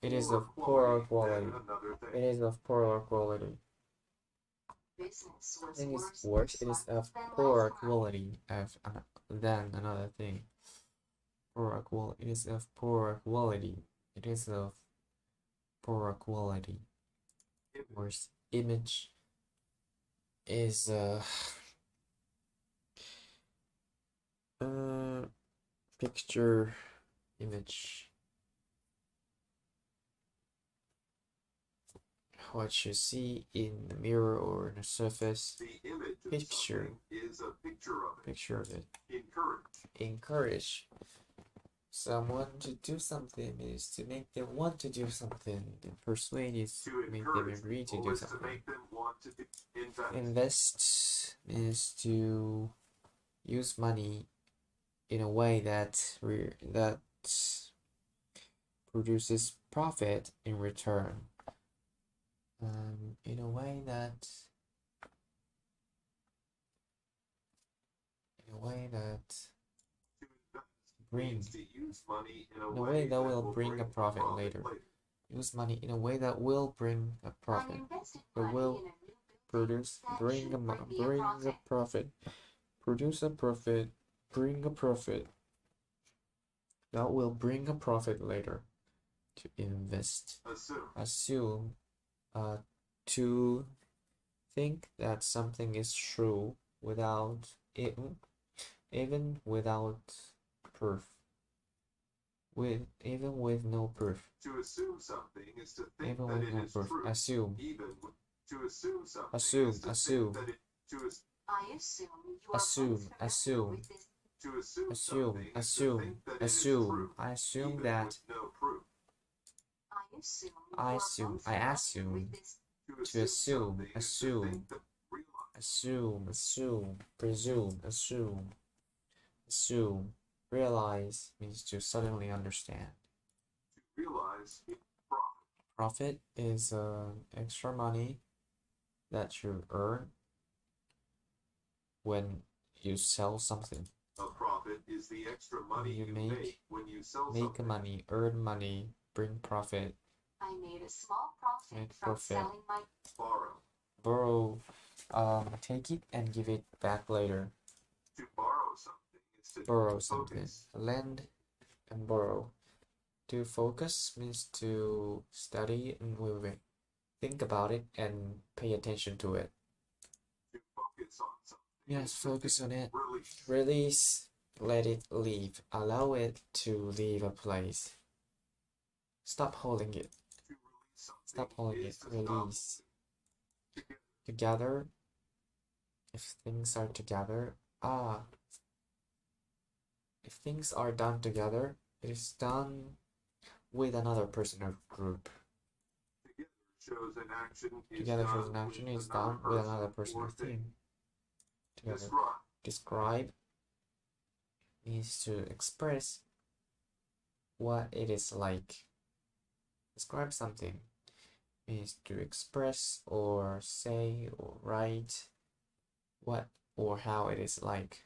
it is of poorer quality. It is of poorer quality. Thing is worse, it is of poorer quality than another thing. Poorer quality. It is of poorer quality. It is of poorer quality. Worse. Image is picture. Image. What you see in the mirror or in a surface. The image of picture is a picture of it. Picture of it. Encourage. Someone to do something is to make them want to do something. Persuade is to make them agree to do something. To make them want to invest. Invest is to use money in a way that produces profit in return. In a way that brings to use money in a way that will bring a profit later. Use money in a way that will bring a profit. That will bring a profit. Produce a profit. Bring a profit. That will bring a profit later. To invest. Assume. To think that something is true without even without proof. Even with no proof. To assume something is to think even that with it no is proof. true. Assume. To assume something Assume. is to Assume. think that it, to I assume you are Assume. both Assume. with this. To assume Assume. something is to Assume. think that it is Assume. true, I assume even that. with no proof. I assume. I assume. I assume. To assume. Something is to Assume. think that realize. Assume. Presume. Assume. Realize means to suddenly understand. To realize is profit. Profit is extra money that you earn when you sell something. A profit is the extra money You you make- make when you sell Make something. money, earn money, bring profit I made a small profit Made from profit. selling my Borrow. Borrow, take it and give it back later. To borrow something is to Borrow something. focus. Lend and borrow. To focus means to study and move it. Think about it and pay attention to it. To focus on something. Yes, is to focus on it. Release. Release, let it leave. Allow it to leave a place. Stop holding it. To release something Stop holding is it. to stop Release. holding. Together. If things are together. If things are done together, it is done with another person or group. Together shows an action is Together done shows an action with is done with another person or or thing. thing. Together. Describe. Describe means to express what it is like. Describe something means to express or say or write what or how it is like.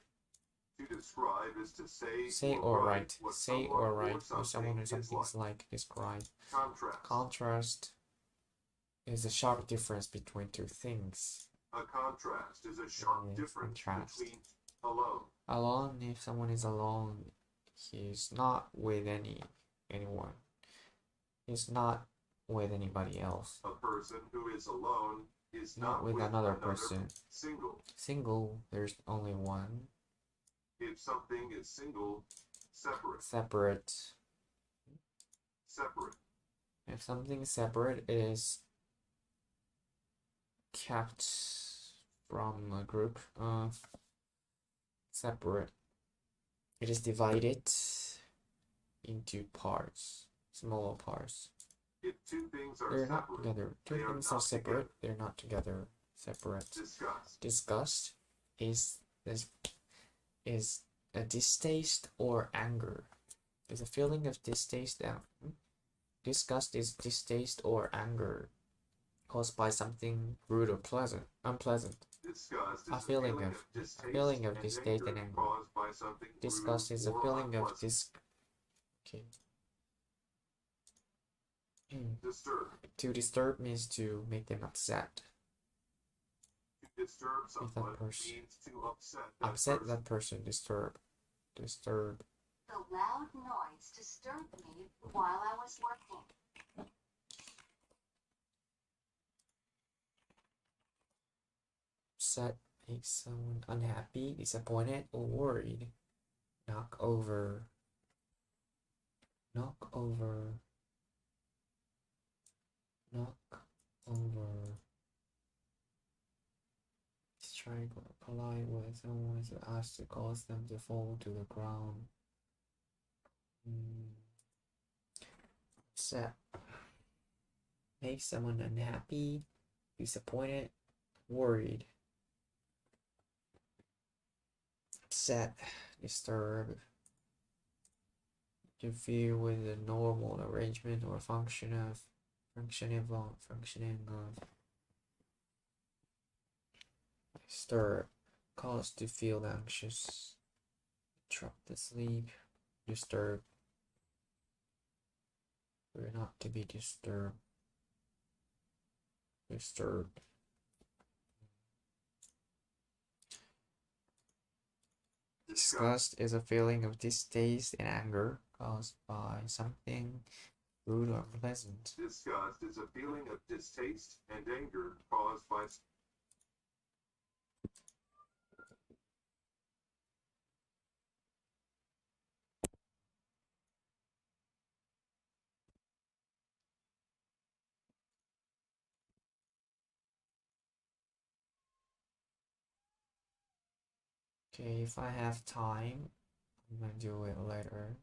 To describe is to Say or write. what Say someone or write what something someone or is something is like. Describe. Contrast. Contrast is a sharp difference between two things. A contrast is a sharp Yes, difference contrast. between alone. Alone, if someone is alone, he's not with anyone. He's not with anybody else. A person who is alone is Not with another person. Single. Single, there's only one. If something is single, separate. Separate. Separate. If something is separate, it is kept from a group. Separate. It is divided into parts, smaller parts. If two things are They're not separate, together. Two they are things are not separate. together. They're not together. Separate. Disgust. Disgust is a distaste or anger. There's a feeling of distaste and disgust is distaste or anger caused by something rude or unpleasant. Disgust is A feeling of distaste and anger. caused by something Disgust rude is a or feeling of unpleasant. Okay. Disturb. To disturb means to make them upset. To disturb someone person. means to upset Upset person. that person. Disturb. Disturb. the loud noise disturbed me while I was working. Upset makes someone unhappy, disappointed, or worried. Knock over. Knock over. Knock over. Strike or collide with someone is asked to cause them to fall to the ground. Upset. Make someone unhappy, disappointed, worried. Upset, disturb. Interfere with the normal arrangement or functioning of disturb, cause to feel anxious, disrupt the sleep, disturb. We're not to be disturbed. Disturbed. Disgust is a feeling of distaste and anger caused by something rude or unpleasant. Disgust is a feeling of distaste and anger caused by Okay, if I have time, I'm gonna do it later.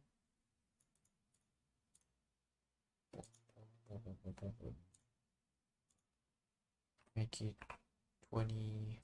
Make it 20.